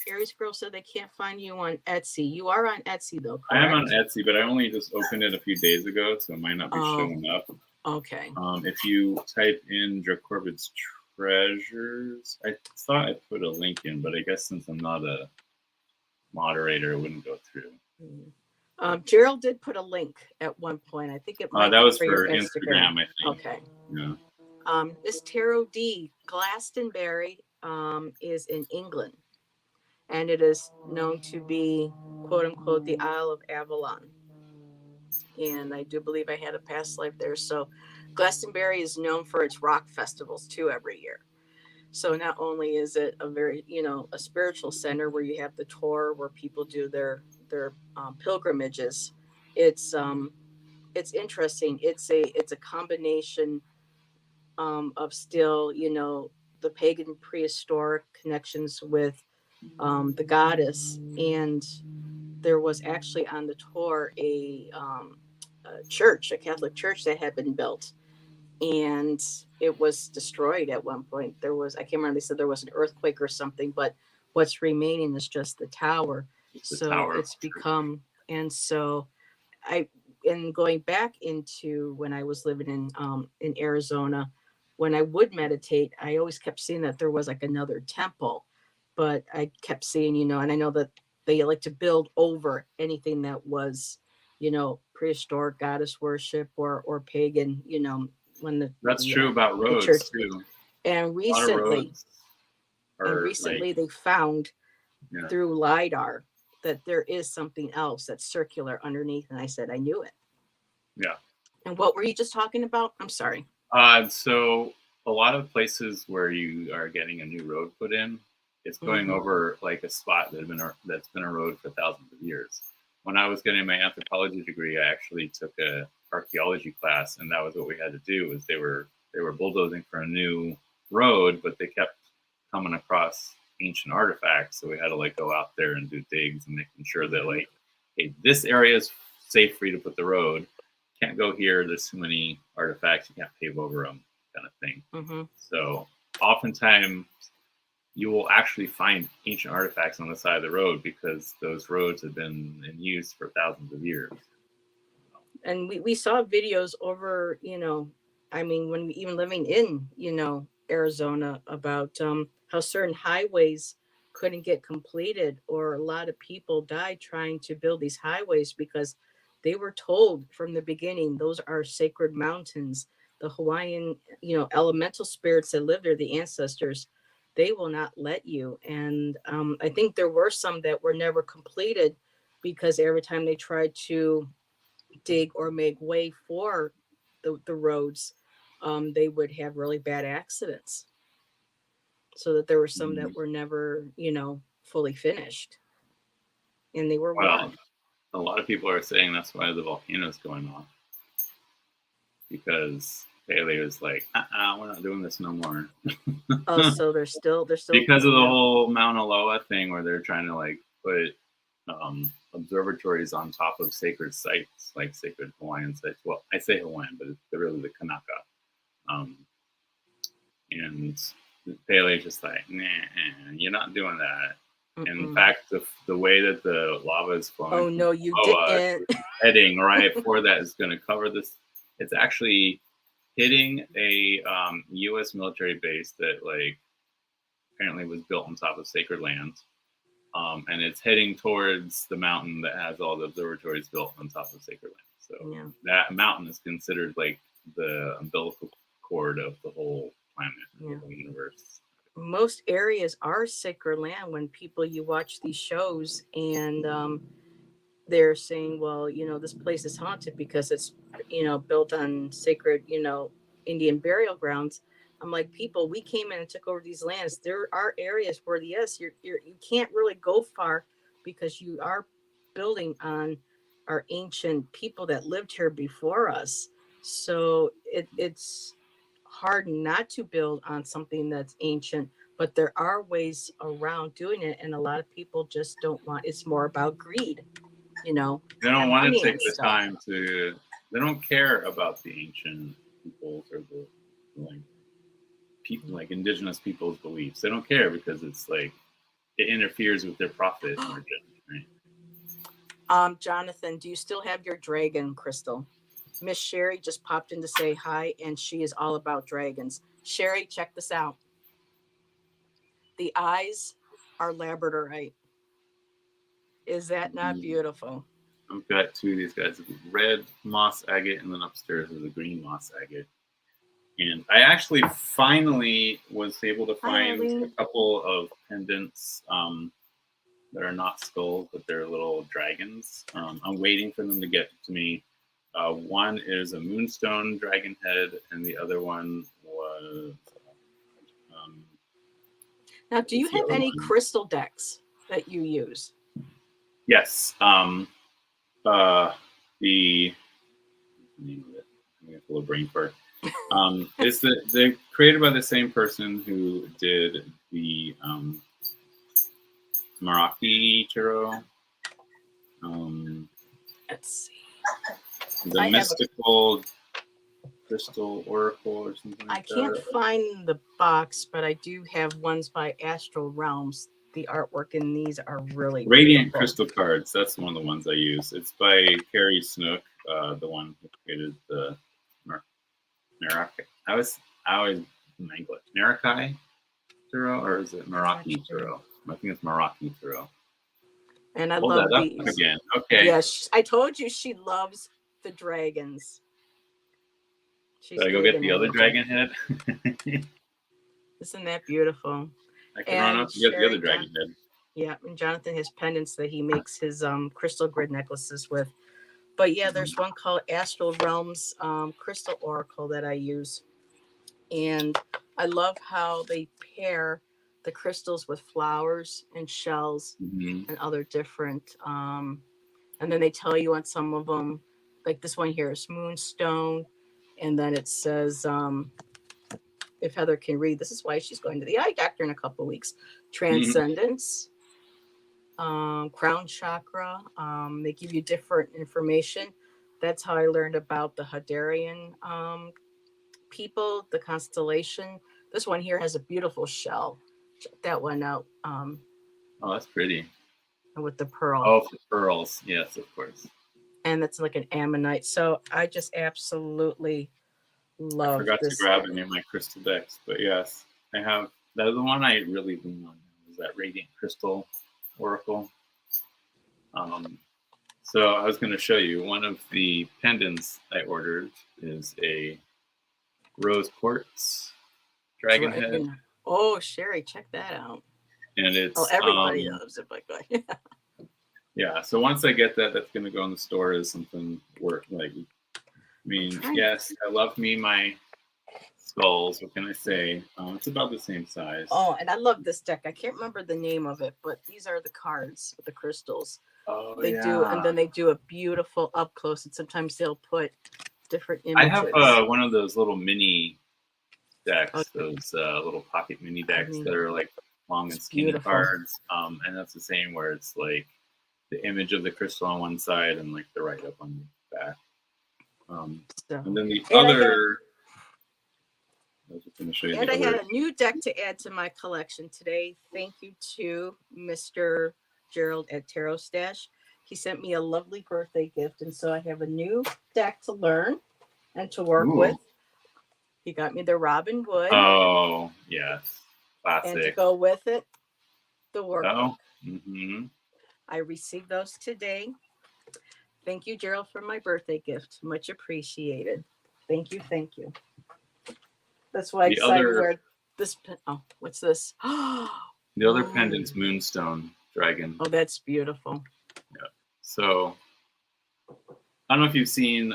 Aries Girl said they can't find you on Etsy. You are on Etsy though, correct? I am on Etsy, but I only just opened it a few days ago, so it might not be showing up. Okay. If you type in Dracorbid's Treasures, I thought I put a link in, but I guess since I'm not a moderator, it wouldn't go through. Gerald did put a link at one point. I think it might that was for Instagram, I think. Okay. Yeah. This Tarot D, Glastonbury, is in England, and it is known to be, quote unquote, the Isle of Avalon. And I do believe I had a past life there. So Glastonbury is known for its rock festivals too every year. So not only is it a very, a spiritual center where you have the tour where people do their pilgrimages, it's interesting. It's a combination of still, the pagan prehistoric connections with the goddess. And there was actually on the tour a Catholic church that had been built, and it was destroyed at one point. I can't remember, they said there was an earthquake or something, but what's remaining is just the tower. It's the So tower. it's become, and so I, and going back into when I was living in Arizona, when I would meditate, I always kept seeing that there was like another temple, but I kept seeing, and I know that they like to build over anything that was, prehistoric goddess worship or pagan, when That's true about the church. roads too. And A lot of recently, roads are like, they found yeah, through LiDAR that there is something else that's circular underneath. And I said, I knew it. yeah. And what were you just talking about? I'm sorry. So a lot of places where you are getting a new road put in, it's going Mhm. over like a spot that's been a road for thousands of years. When I was getting my anthropology degree, I actually took a archaeology class, and that was what we had to do. Was they were bulldozing for a new road, but they kept coming across ancient artifacts, so we had to like go out there and do digs and making sure that like, hey, this area is safe for you to put the road. Can't go here. There's too many artifacts. You can't pave over them, kind of thing. Mm-hmm. So oftentimes you will actually find ancient artifacts on the side of the road because those roads have been in use for thousands of years. And we saw videos over, I mean, when we even living in, Arizona about how certain highways couldn't get completed, or a lot of people died trying to build these highways because they were told from the beginning those are sacred mountains. The Hawaiian, elemental spirits that live there, the ancestors, they will not let you. And I think there were some that were never completed because every time they tried to dig or make way for the roads, they would have really bad accidents. So that there were some that were never, fully finished, and they were Well, warned. a lot of people are saying that's why the volcano is going off, because Haley was like, we're not doing this no more. Oh, so they're still because of the whole Mauna Loa thing, where they're trying to like put observatories on top of sacred sites, like sacred Hawaiian sites. Well, I say Hawaiian, but it's really the Kanaka. And Pele's just like, nah, you're not doing that. And in fact, the way that the lava is flowing, oh no, you didn't. heading right for that is going to cover this. It's actually hitting a U.S. military base that like apparently was built on top of sacred land. And it's heading towards the mountain that has all the observatories built on top of sacred land. So that mountain is considered like the umbilical cord of the whole planet, the whole universe. Most areas are sacred land when you watch these shows and they're saying, well, this place is haunted because it's, built on sacred, Indian burial grounds. I'm like, people, we came in and took over these lands. There are areas where, yes, you can't really go far because you are building on our ancient people that lived here before us. So it's hard not to build on something that's ancient, but there are ways around doing it. And a lot of people just don't want, it's more about greed, They don't want to take the time to, they don't care about the ancient peoples or the like people, like indigenous people's beliefs. They don't care because it's like it interferes with their profit margin, right? Jonathan, do you still have your dragon crystal? Miss Sherry just popped in to say hi, and she is all about dragons. Sherry, check this out. The eyes are labradorite. Is that not beautiful? I've got two of these guys, red moss agate, and then upstairs is a green moss agate. And I actually finally was able to find a couple of pendants that are not skulls, but they're little dragons. I'm waiting for them to get to me. One is a moonstone dragon head, and the other one was... now, do you have any crystal decks that you use? Yes. The name of it, I have a little brain fart. It's they're created by the same person who did the Meraki Tarot. Let's see. The mystical crystal oracle or something like I can't find the box, but I do have ones by Astral Realms the artwork in these are really Radiant beautiful. Crystal Cards. That's one of the ones I use. It's by Carrie Snook, the one who created the Maracai. I always mangle it. Maracai Tarot, or is it Meraki Tarot? I think it's Meraki Tarot. And I Hold love that up these. again. Okay. Yes, I told you she loves the dragons. Should I go get the other dragon head? Isn't that beautiful? I can run up and get the other dragon head. Yeah, and Jonathan has pendants that he makes his crystal grid necklaces with. But yeah, there's one called Astral Realms Crystal Oracle that I use. And I love how they pair the crystals with flowers and shells and other different. And then they tell you on some of them, like this one here is Moonstone. And then it says, if Heather can read, this is why she's going to the eye doctor in a couple of weeks. Transcendence, crown chakra. They give you different information. That's how I learned about the Hadarian people, the constellation. This one here has a beautiful shell. Check that one out. Oh, that's pretty. With the pearl. Oh, for pearls. Yes, of course. And that's like an ammonite. So I just absolutely love I forgot this. to grab any of my crystal decks, but yes, I have. That's the one I really lean on. Is that Radiant Crystal Oracle? So I was going to show you one of the pendants I ordered is a rose quartz dragon head. Oh, Sherry, check that out. And it's everybody loves it, but yeah. So once I get that, that's going to go in the store as something worth like. I mean, yes, I love me my skulls. What can I say? It's about the same size. Oh, and I love this deck. I can't remember the name of it, but these are the cards with the crystals. Oh, they do, and then they do a beautiful up close, and sometimes they'll put different images. I have one of those little mini decks, those little pocket mini decks that are like long and skinny cards, and that's the same where it's like the image of the crystal on one side and like the write up on the back. And then the other. I had a new deck to add to my collection today. Thank you to Mr. Gerald at Tarot Stash. He sent me a lovely birthday gift, and so I have a new deck to learn and to work with. He got me the Robin Wood. Oh, yes. Classic. And to go with it, the workbook. Mm-hmm. I received those today. Thank you, Gerald, for my birthday gift. Much appreciated. Thank you. Thank you. That's why I decided to wear this. Oh, what's this? The other pendant's Moonstone Dragon. Oh, that's beautiful. Yeah. So, I don't know if you've seen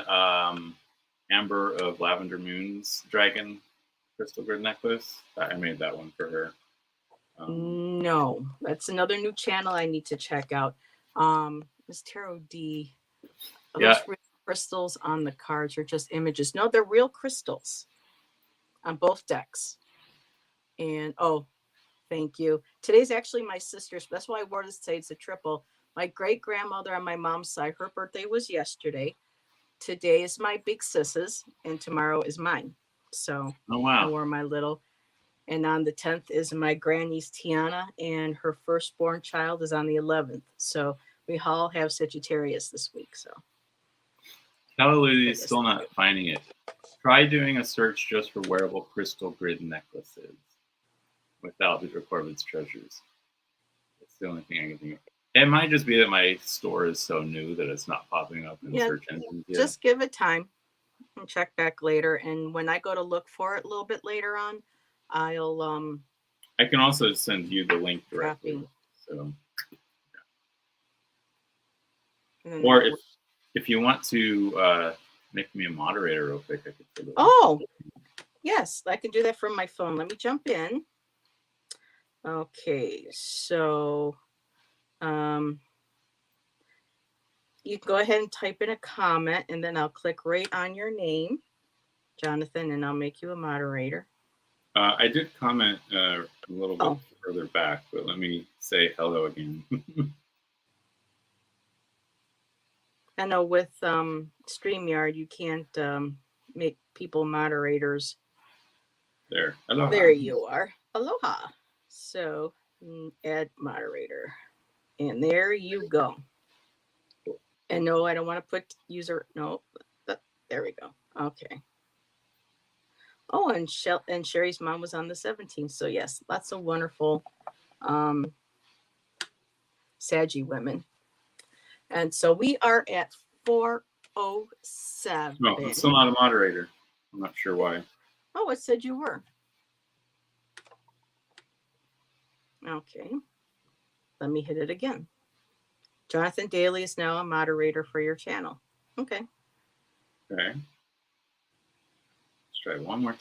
Amber of Lavender Moon's Dragon Crystal Grid Necklace. I made that one for her. No, that's another new channel I need to check out. Miss Tarot D. Those real crystals on the cards are just images. No, they're real crystals on both decks. And thank you. Today's actually my sister's. That's why I wore this today. It's a triple. My great grandmother on my mom's side, her birthday was yesterday. Today is my big sis's, and tomorrow is mine. So I wore my little. And on the 10th is my granny's Tiana, and her firstborn child is on the 11th. So we all have Sagittarius this week. So Hallelujah is still not finding it. Try doing a search just for wearable crystal grid necklaces without the Corbin's treasures. It's the only thing I can think of. It might just be that my store is so new that it's not popping up in search engines yet. Just give it time and check back later. And when I go to look for it a little bit later on, I'll I can also send you the link directly. So or if you want to make me a moderator real quick, I could put it. Yes, I can do that from my phone. Let me jump in. Okay, so you can go ahead and type in a comment, and then I'll click right on your name, Jonathan, and I'll make you a moderator. I did comment a little bit further back, but let me say hello again. I know with StreamYard, you can't make people moderators. There. Aloha. There you are. Aloha. So Add moderator. And there you go. And no, I don't want to put user. No, there we go. Okay. Oh, and Sherry's mom was on the 17th. So yes, lots of wonderful Saggy women. And so we are at 4:07. No, I'm still not a moderator. I'm not sure why. Oh, it said you were. Okay. Let me hit it again. Jonathan Daley is now a moderator for your channel. Okay. Okay. Let's try one more time.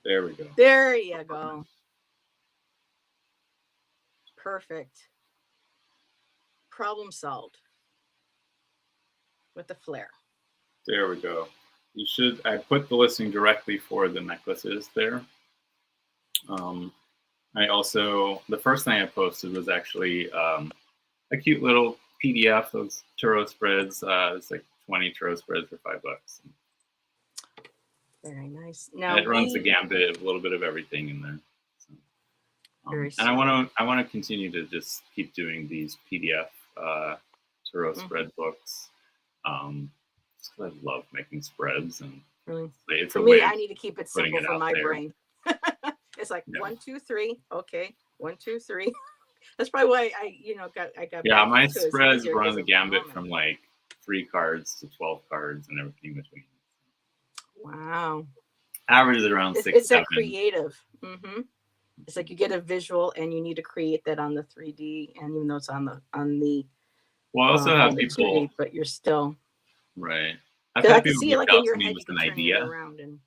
There we go. There you go. Perfect. Problem solved. With the flare. There we go. You should. I put the listing directly for the necklaces there. I also, the first thing I posted was actually a cute little PDF of tarot spreads. It's like 20 tarot spreads for $5. Very nice. Now and it runs the gambit of a little bit of everything in there. So, very and I want to continue to just keep doing these PDF tarot spread books. Just 'cause I love making spreads, and really? it's for a me, way I need to keep it simple it for out my there. brain. It's like 1, 2, 3. Okay, 1, 2, 3. That's probably why I got. Yeah, my into it. It's spreads easier run 'cause the of gambit moment. from like 3 cards to 12 cards and everything between. Wow. Averages around 6, It's 7. that creative. It's like you get a visual and you need to create that on the 3D, and even though it's on the Well, I also have the people 2D, but you're still right. I've because I had can people see it reach like in out your to me head. with You an can turn it idea, around and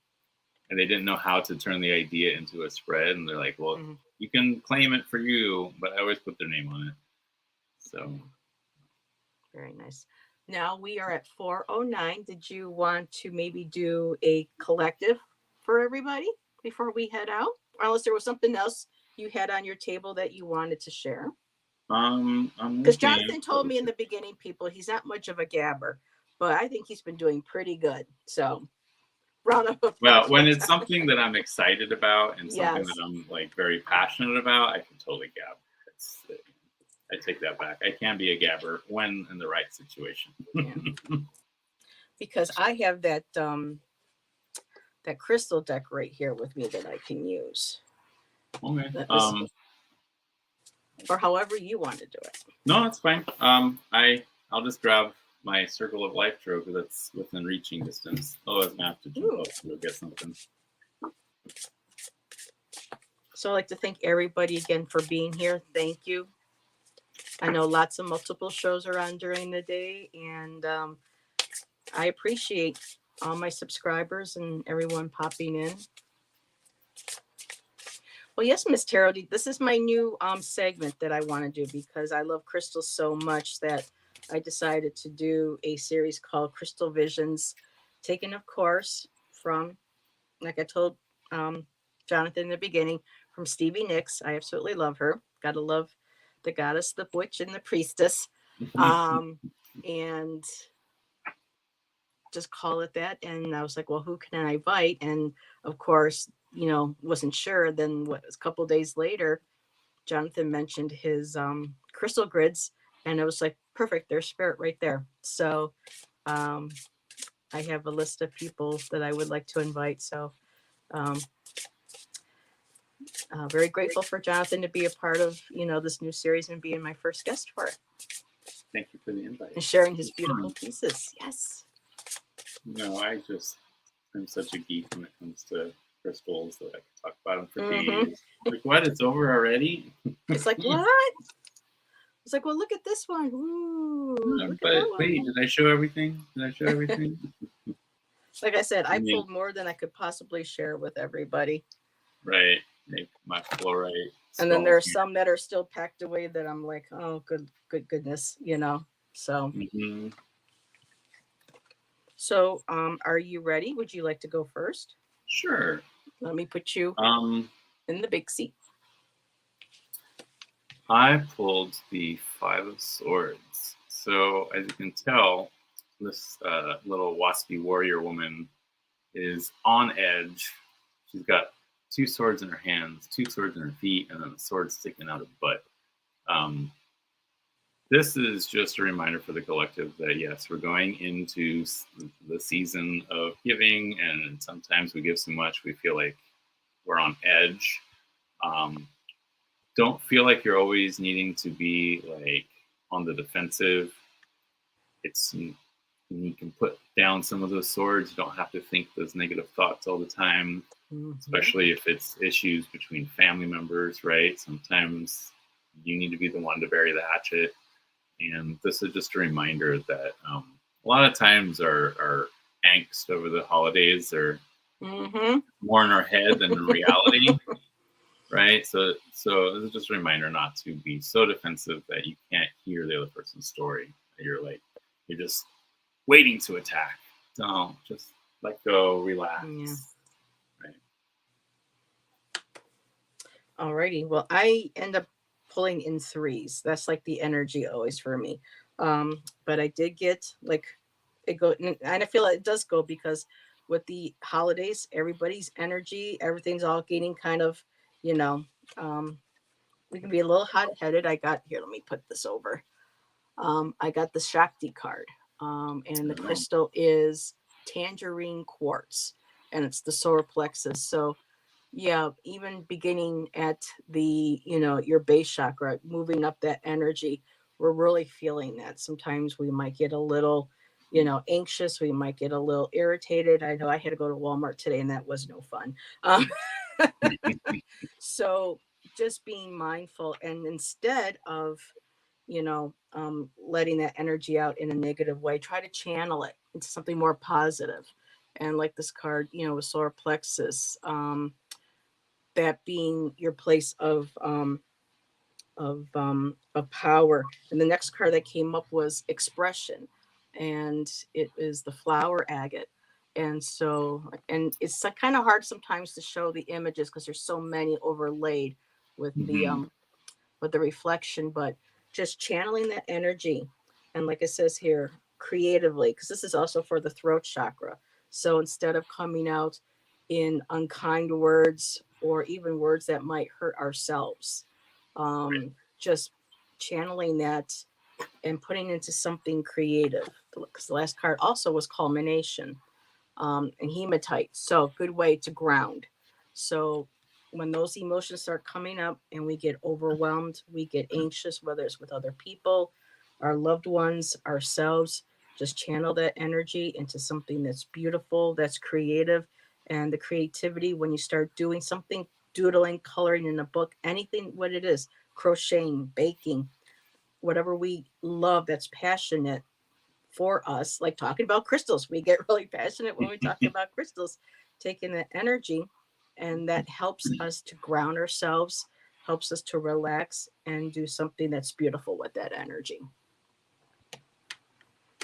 they didn't know how to turn the idea into a spread, and they're like, "Well, Mhm. you can claim it for you," but I always put their name on it. So Very nice. Now we are at 4:09. Did you want to maybe do a collective for everybody before we head out? Or unless there was something else you had on your table that you wanted to share? I'm Because looking. Jonathan told me in the beginning, people, he's not much of a gabber, but I think he's been doing pretty good. So round of applause. Well, when for it's something that I'm excited about and something Yes. that I'm like very passionate about, I can totally gab. I take that back. I can be a gabber when in the right situation. Yeah. Because I have that that crystal deck right here with me that I can use. Okay. That is- or however you want to do it. No, it's fine. I'll just grab my Circle of Life tarot because that's within reaching distance. Otherwise, I'm gonna have to jump up to go get something. So I'd like to thank everybody again for being here. Thank you. I know lots of multiple shows are on during the day, and I appreciate all my subscribers and everyone popping in. Well, yes, Miss Tarot, this is my new segment that I want to do because I love crystals so much that I decided to do a series called Crystal Visions, taken, of course, from, like I told Jonathan in the beginning, from Stevie Nicks. I absolutely love her. Gotta love the goddess, the witch, and the priestess. And just call it that. And I was like, well, who can I invite? And of course, wasn't sure. Then a couple days later, Jonathan mentioned his crystal grids, and it was like, perfect, there's spirit right there. So I have a list of people that I would like to invite. So very grateful for Jonathan to be a part of this new series and being my first guest for it. Thank you for the invite. And sharing his beautiful pieces. Yes. No, I'm such a geek when it comes to crystals that I can talk about them for days. Like, what? It's over already? It's like, what? It's like, well, look at this one. Ooh, but wait, did I show everything? Like I said, I pulled more than I could possibly share with everybody. Right. My fluorite. And then there are some that are still packed away that I'm like, oh, goodness, So. Mm-hmm. So, are you ready? Would you like to go first? Sure. Let me put you in the big seat. I pulled the 5 of Swords. So, as you can tell, this little waspy warrior woman is on edge. She's got 2 swords in her hands, 2 swords in her feet, and then a sword sticking out of the butt. This is just a reminder for the collective that yes, we're going into the season of giving, and sometimes we give so much we feel like we're on edge. Don't feel like you're always needing to be like on the defensive. You can put down some of those swords. You don't have to think those negative thoughts all the time, especially if it's issues between family members, right? Sometimes you need to be the one to bury the hatchet. And this is just a reminder that a lot of times our angst over the holidays are more in our head than in reality, right? So this is just a reminder not to be so defensive that you can't hear the other person's story. You're just waiting to attack. Don't, just let go, relax. Yeah. Right. Alrighty. Well, I end up pulling in 3s. That's like the energy always for me. But I did get like it go, and I feel like it does go because with the holidays, everybody's energy, everything's all getting kind of, we can be a little hot-headed. I got here. Let me put this over. I got the Shakti card, and the crystal is tangerine quartz, and it's the solar plexus. So yeah, even beginning at the, your base chakra, moving up that energy, we're really feeling that. Sometimes we might get a little, anxious. We might get a little irritated. I know I had to go to Walmart today and that was no fun. So just being mindful, and instead of, letting that energy out in a negative way, try to channel it into something more positive. And like this card, with solar plexus, that being your place of power. And the next card that came up was expression, and it is the flower agate. And so, and it's kind of hard sometimes to show the images because there's so many overlaid with the reflection, but just channeling that energy. And like it says here, creatively, because this is also for the throat chakra. So instead of coming out in unkind words or even words that might hurt ourselves, just channeling that and putting into something creative. Because the last card also was culmination, and hematite. So good way to ground. So when those emotions start coming up and we get overwhelmed, we get anxious, whether it's with other people, our loved ones, ourselves, just channel that energy into something that's beautiful, that's creative. And the creativity, when you start doing something, doodling, coloring in a book, anything, what it is, crocheting, baking, whatever we love that's passionate for us, like talking about crystals. We get really passionate when we talk about crystals, taking that energy, and that helps us to ground ourselves, helps us to relax and do something that's beautiful with that energy.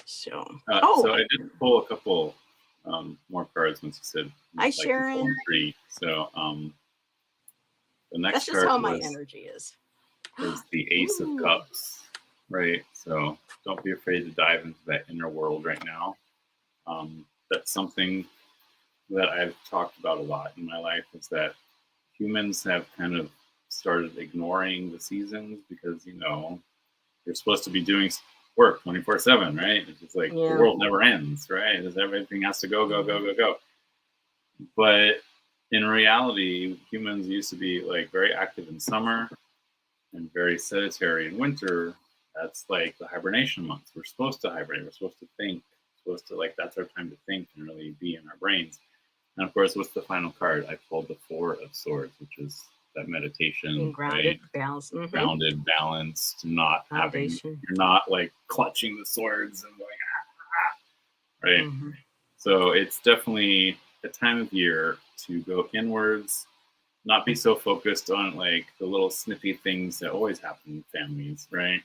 So, so I did pull a couple more cards once you said. Hi, Sharon. 3. So the next that's just card how my energy is the Ace of Cups, right? So don't be afraid to dive into that inner world right now. That's something that I've talked about a lot in my life, is that humans have kind of started ignoring the seasons because, you're supposed to be doing work 24/7, right? It's just like the world never ends, right? Everything has to go. But in reality, humans used to be like very active in summer and very sedentary in winter. That's like the hibernation months. We're supposed to hibernate. We're supposed to think. That's our time to think and really be in our brains. And of course, what's the final card? I pulled the 4 of Swords, which is that meditation, being grounded, balanced, grounded, balanced, not having, you're not like clutching the swords and going, right? So it's definitely a time of year to go inwards, not be so focused on like the little snippy things that always happen in families, right?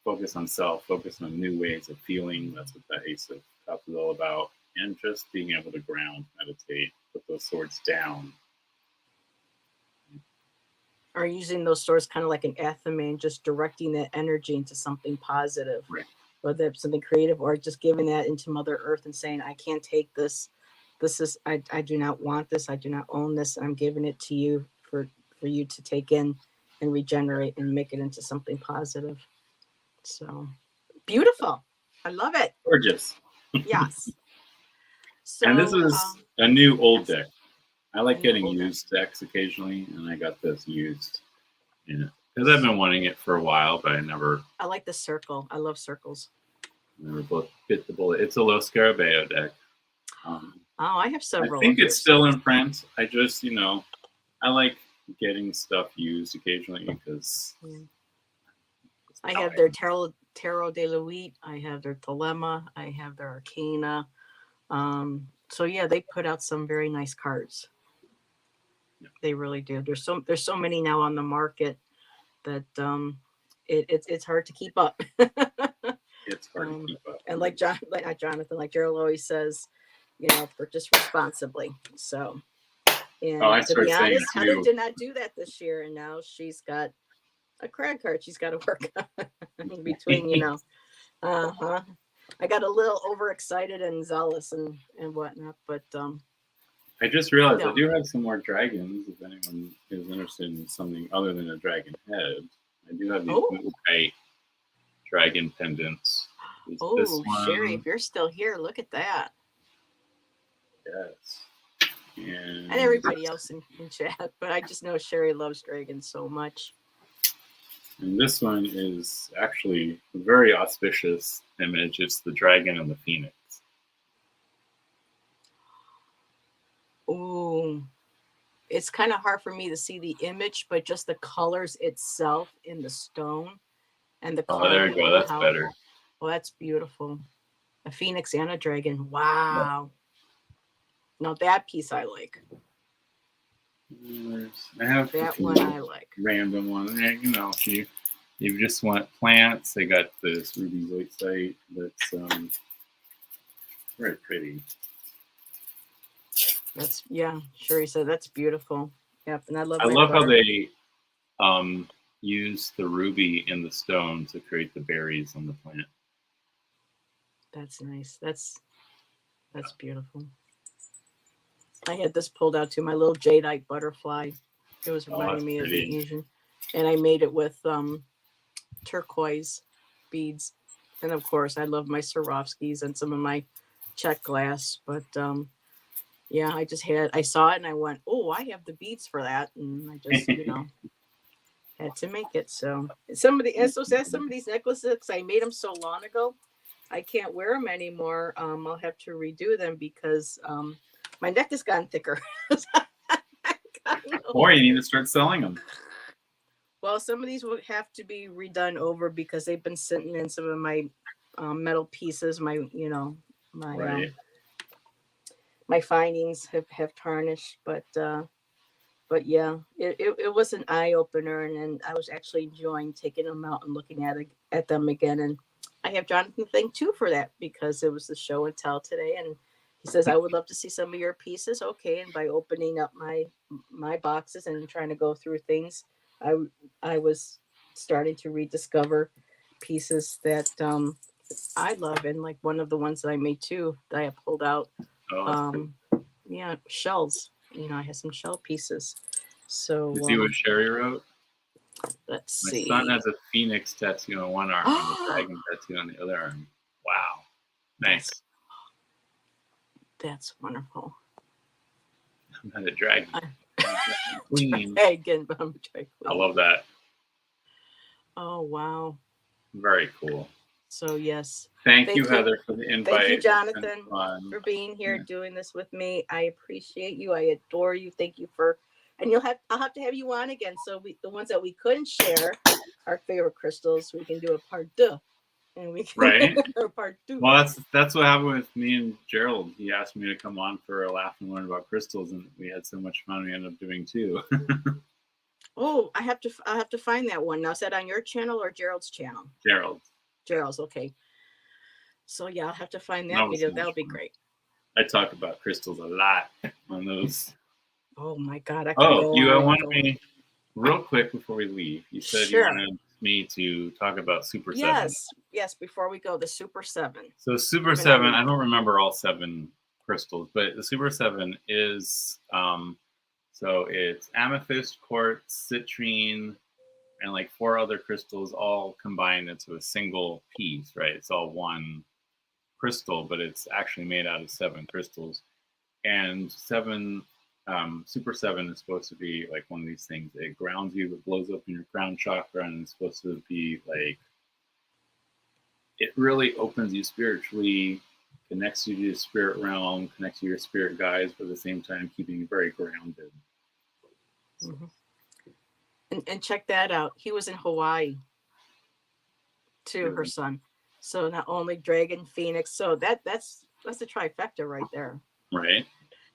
Focus on self, focus on new ways of feeling. That's what the Ace of Cups is all about. And just being able to ground, meditate, put those swords down. Or using those swords kind of like an athame, just directing that energy into something positive, right. Whether it's something creative or just giving that into Mother Earth and saying, I can't take this this is, I do not want this. I do not own this. I'm giving it to you for you to take in and regenerate and make it into something positive. So beautiful. I love it. Gorgeous. Yes. So, And this is a new old yes. deck. I like A new getting old deck. used decks occasionally, and I got this used in it because I've been wanting it for a while, but I never I like the circle. I love circles. bit the bullet. It's a Los Scarabeo deck. Oh, I have I several. think of it's yours. still in print. I just, I like getting stuff used occasionally because Yeah. I have their Tarot de Luit. I have their Dilemma. I have their Arcana. So yeah, they put out some very nice cards. Yeah. They really do. There's so many now on the market that it's hard to keep up. it's hard to keep up. And like not Jonathan, like Gerald always says, purchase responsibly. So, and I to started be saying honest, it Heather too. did not do that this year, and now she's got a credit card she's got to work on between, uh-huh. I got a little overexcited and zealous and whatnot, but I just realized No. I do have some more dragons. If anyone is interested in something other than a dragon head, I do have these blue kite dragon pendants. There's this one. Sherry, if you're still here, look at that. Yes. And everybody else in chat, but I just know Sherry loves dragons so much. And this one is actually a very auspicious image. It's the dragon and the phoenix. Ooh, it's kind of hard for me to see the image, but just the colors itself in the stone and the Oh, there you go. That's better. Well, that's beautiful. A phoenix and a dragon. Wow. Now that piece I like. I have that one I like. Random one. If you just want plants, they got this ruby zoisite that's very pretty. That's Sherry said that's beautiful. Yep, and I love how they use the ruby in the stone to create the berries on the plant. That's nice. That's beautiful. I had this pulled out too, my little jadeite butterfly. It was reminding me of the Asian. And I made it with turquoise beads. And of course, I love my Swarovskis and some of my check glass. But I saw it and I went, oh, I have the beads for that. And I just, had to make it. So some of these necklaces, I made them so long ago, I can't wear them anymore. I'll have to redo them because my neck has gotten thicker. Or you need to start selling them. Well, some of these will have to be redone over because they've been sitting in some of my metal pieces. My findings have tarnished, but yeah, it was an eye opener, and I was actually enjoying taking them out and looking at them again. And I have Jonathan thank too for that because it was the show and tell today, and he says I would love to see some of your pieces. Okay, and by opening up my boxes and trying to go through things, I was starting to rediscover pieces that I love, and like one of the ones that I made too that I pulled out. Shells. I had some shell pieces. So you see what Sherry wrote? Let's see. My son has a phoenix tattoo on one arm and a dragon tattoo on the other arm. Wow. Nice. That's wonderful. I'm not a dragon. Queen. Again, but I'm a dragon. I love that. Oh, wow. Very cool. So, yes. Thank you, Heather, for the invite. Thank you, Jonathan, for being here, doing this with me. I appreciate you. I adore you. Thank you and I'll have to have you on again. So the ones that we couldn't share, our favorite crystals, we can do a part deux. And we can part two. Well, that's what happened with me and Gerald. He asked me to come on for a laugh and learn about crystals, and we had so much fun. We ended up doing two. Oh, I'll have to find that one. Now, is that on your channel or Gerald's channel? Gerald's, okay. So yeah, I'll have to find that video. That'll be great. I talk about crystals a lot on those. Oh my God! You wanted me real quick before we leave. You said you wanted me to talk about Super 7. Yes. Before we go, the Super 7. So Super 7, I don't remember all 7 crystals, but the Super 7 is so it's amethyst, quartz, citrine, and like 4 other crystals all combined into a single piece, right? It's all one crystal, but it's actually made out of 7 crystals. And 7 Super 7 is supposed to be like one of these things. It grounds you, it blows up in your crown chakra, and it's supposed to be like, it really opens you spiritually, connects you to the spirit realm, connects you to your spirit guides, but at the same time keeping you very grounded. Mm-hmm. And check that out. He was in Hawaii too, her son. So not only Dragon, Phoenix, so that's a trifecta right there. Right.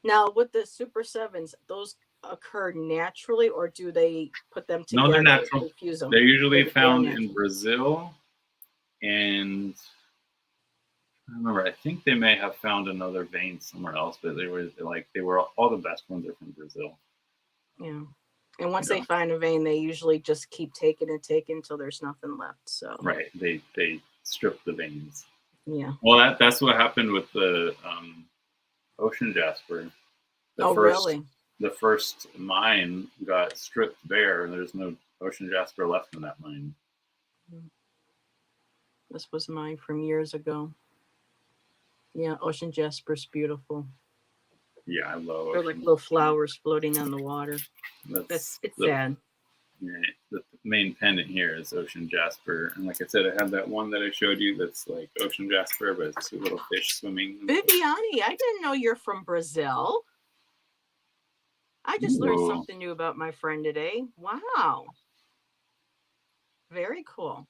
Now with the Super 7s, those occur naturally, or do they put them together? No, they're natural. And fuse them? They're usually found in Brazil, and I remember, I think they may have found another vein somewhere else, but they were all the best ones are from Brazil. Yeah. And once they find a vein, they usually just keep taking until there's nothing left. So right, they strip the veins. Yeah. Well, that's what happened with the ocean jasper. Really? The first mine got stripped bare, and there's no ocean jasper left in that mine. This was mine from years ago. Yeah, ocean jasper's beautiful. Yeah, I love it. They're like little flowers floating on the water. It's sad. Yeah, the main pendant here is ocean jasper, and like I said, I have that one that I showed you that's like ocean jasper, but it's 2 little fish swimming. Viviani, I didn't know you're from Brazil. I just learned something new about my friend today. Wow. Very cool.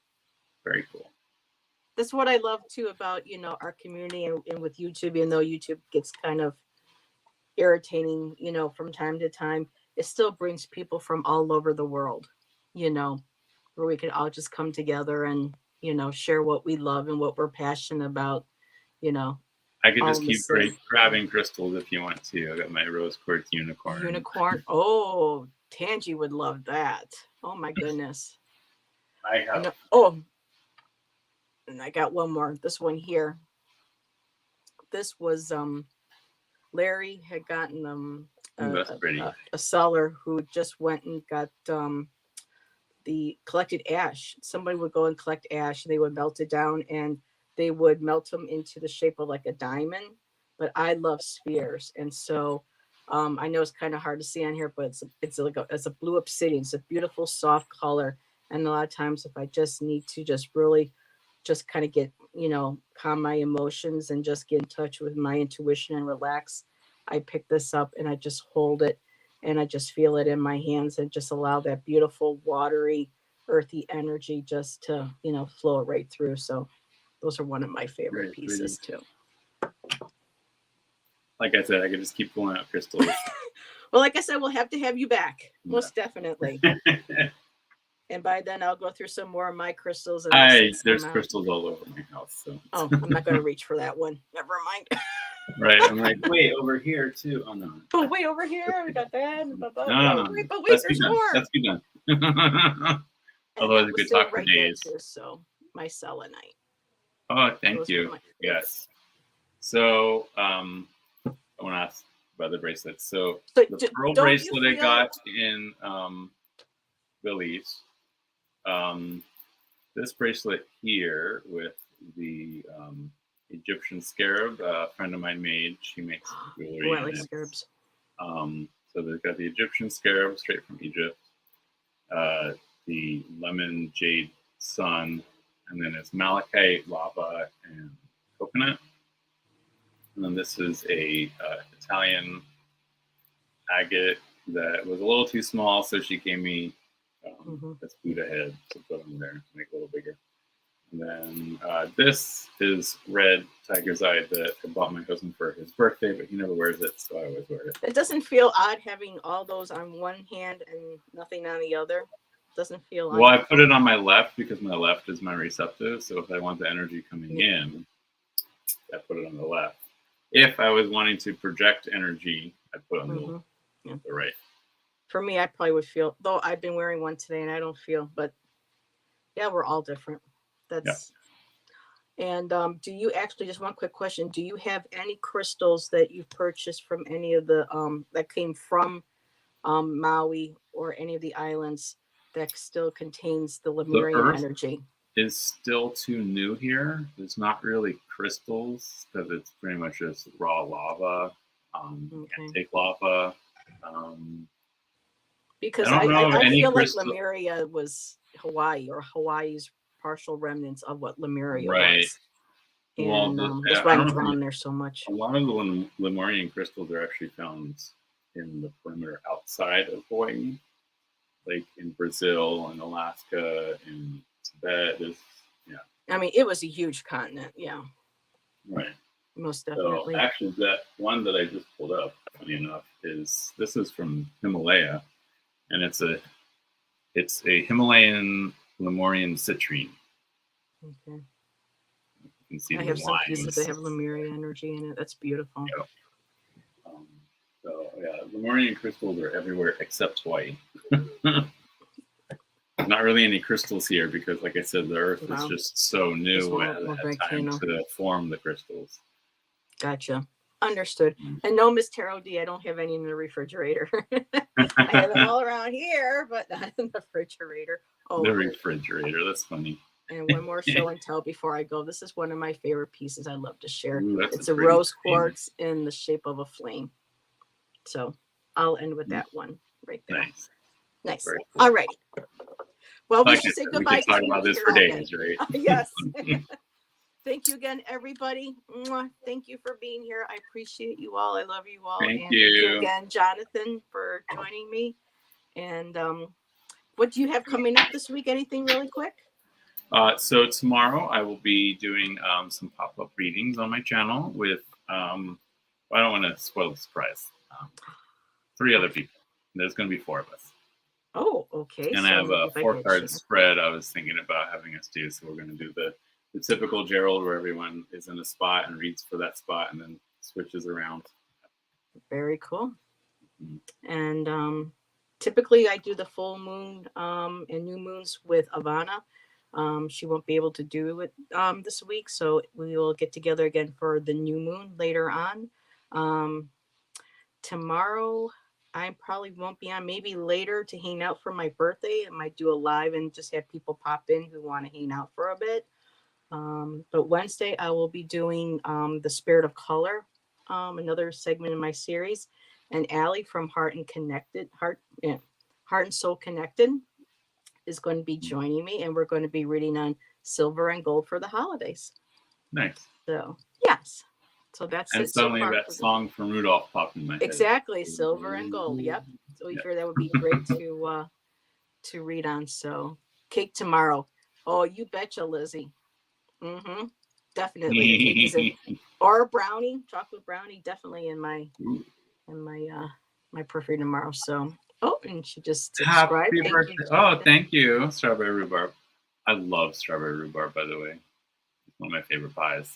Very cool. That's what I love too about, our community and with YouTube, even though YouTube gets kind of irritating, from time to time, it still brings people from all over the world, where we can all just come together and, share what we love and what we're passionate about, I could just keep grabbing crystals if you want to. I got my rose quartz unicorn. Unicorn. Oh, Tangi would love that. Oh my goodness. I have. And I got one more. This one here. This was Larry had gotten a seller who just went and got the collected ash. Somebody would go and collect ash. They would melt it down and they would melt them into the shape of like a diamond. But I love spheres, and so I know it's kind of hard to see on here, but it's a blue obsidian. It's a beautiful soft color, and a lot of times if I just need to just really just kind of get calm my emotions and just get in touch with my intuition and relax, I pick this up and I just hold it and I just feel it in my hands and just allow that beautiful watery earthy energy just to flow right through. So those are one of my favorite pieces too. Like I said, I could just keep pulling out crystals. Well, like I said, we'll have to have you back, most definitely. And by then I'll go through some more of my crystals. And there's crystals all over my house. So. Oh, I'm not going to reach for that one. Never mind. Right. I'm like, wait, over here too. Oh, no. Oh, wait, over here. We got that. No. Wait, but wait, there's more. Let's be done. Otherwise, we could talk for days. Too, so, my selenite. Oh, thank you. Yes. So, I want to ask about the bracelets. So the pearl bracelet I got in Belize. This bracelet here with the Egyptian scarab, a friend of mine made. She makes jewelry. Oh, I like scarabs. So they've got the Egyptian scarab straight from Egypt, the lemon jade sun, and then it's malachite, lava, and coconut. And then this is a Italian agate that was a little too small, so she gave me this Buddha head to put on there to make it a little bigger. And then this is red tiger's eye that I bought my husband for his birthday, but he never wears it, so I always wear it. It doesn't feel odd having all those on one hand and nothing on the other. It doesn't feel odd. Well, I put it on my left because my left is my receptive, so if I want the energy coming in, I put it on the left. If I was wanting to project energy, I put it on the right. For me, I probably would feel, though I've been wearing one today and I don't feel, but yeah, we're all different. That's, And do you actually, just one quick question, do you have any crystals that you've purchased from any of the that came from Maui or any of the islands that still contains the The Lemurian earth energy? is still too new here. There's not really crystals because it's pretty much just raw lava, Okay. Antique lava. I Because don't know of I any feel like crystal. Lemuria was Hawaii, or Hawaii's partial remnants of what Lemuria Right. was. Well, And yeah, that's why I I'm don't know. drawn there so much. A lot of the Lemurian crystals are actually found in the perimeter outside of Hawaii, like in Brazil and Alaska and Tibet. Yeah, I mean, it was a huge continent. Yeah, right. most So definitely. actually, that one that I just pulled up, funny enough, this is from Himalaya, and it's a Himalayan Lemurian citrine. Okay. You can see I the have some lines. pieces that have Lemuria energy in it. That's beautiful. Yep. So yeah, Lemurian crystals are everywhere except Hawaii. Not really any crystals here because, like I said, the Earth is just so new and it had time to form the crystals. Gotcha. Understood. And no, Miss Tarot D, I don't have any in the refrigerator. I have them all around here, but not in the refrigerator. Oh, the refrigerator. That's funny. And one more show and tell before I go. This is one of my favorite pieces I love to share. Ooh, it's a rose quartz in the shape of a flame. So I'll end with that one right there. Nice. Cool. All righty. Well, we should say goodbye. We could talk about this for days, right? Yes. Thank you again, everybody. Thank you for being here. I appreciate you all. I love you all. Thank you again, Jonathan, for joining me. And what do you have coming up this week? Anything really quick? So tomorrow I will be doing some pop-up readings on my channel with, I don't want to spoil the surprise, 3 other people. There's going to be 4 of us. Oh, okay. And I have a 4-card spread I was thinking about having us do. So we're going to do the typical Gerald where everyone is in a spot and reads for that spot and then switches around. Very cool. Mm-hmm. And typically I do the full moon and new moons with Ivana. She won't be able to do it this week, so we will get together again for the new moon later on. Tomorrow I probably won't be on, maybe later to hang out for my birthday. I might do a live and just have people pop in who want to hang out for a bit. But Wednesday I will be doing the Spirit of Color, another segment in my series, and Allie from Heart and Soul Connected is going to be joining me, and we're going to be reading on silver and gold for the holidays. Nice. So yes, so that's and it. Suddenly that song from Rudolph popped in my head. Exactly, silver and gold. Yep. So we figured that would be great to read on. So cake tomorrow. Oh, you betcha, Lizzie. Mm-hmm. Definitely. Or a brownie, chocolate brownie, definitely in my my perfume tomorrow. So and she just subscribed. Thank you. Strawberry rhubarb. I love strawberry rhubarb, by the way. It's one of my favorite pies.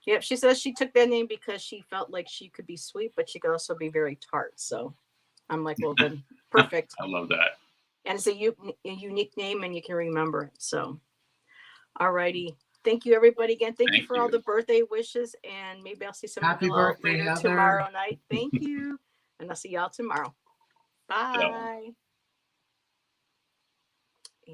Yep, she says she took that name because she felt like she could be sweet, but she could also be very tart. So I'm like, well, then perfect. I love that. And it's a unique name, and you can remember it. So, all righty. Thank you, everybody, again. Thank you for all the birthday wishes, and maybe I'll see some of you all later tomorrow night. Thank you, and I'll see y'all tomorrow. Bye. Yeah.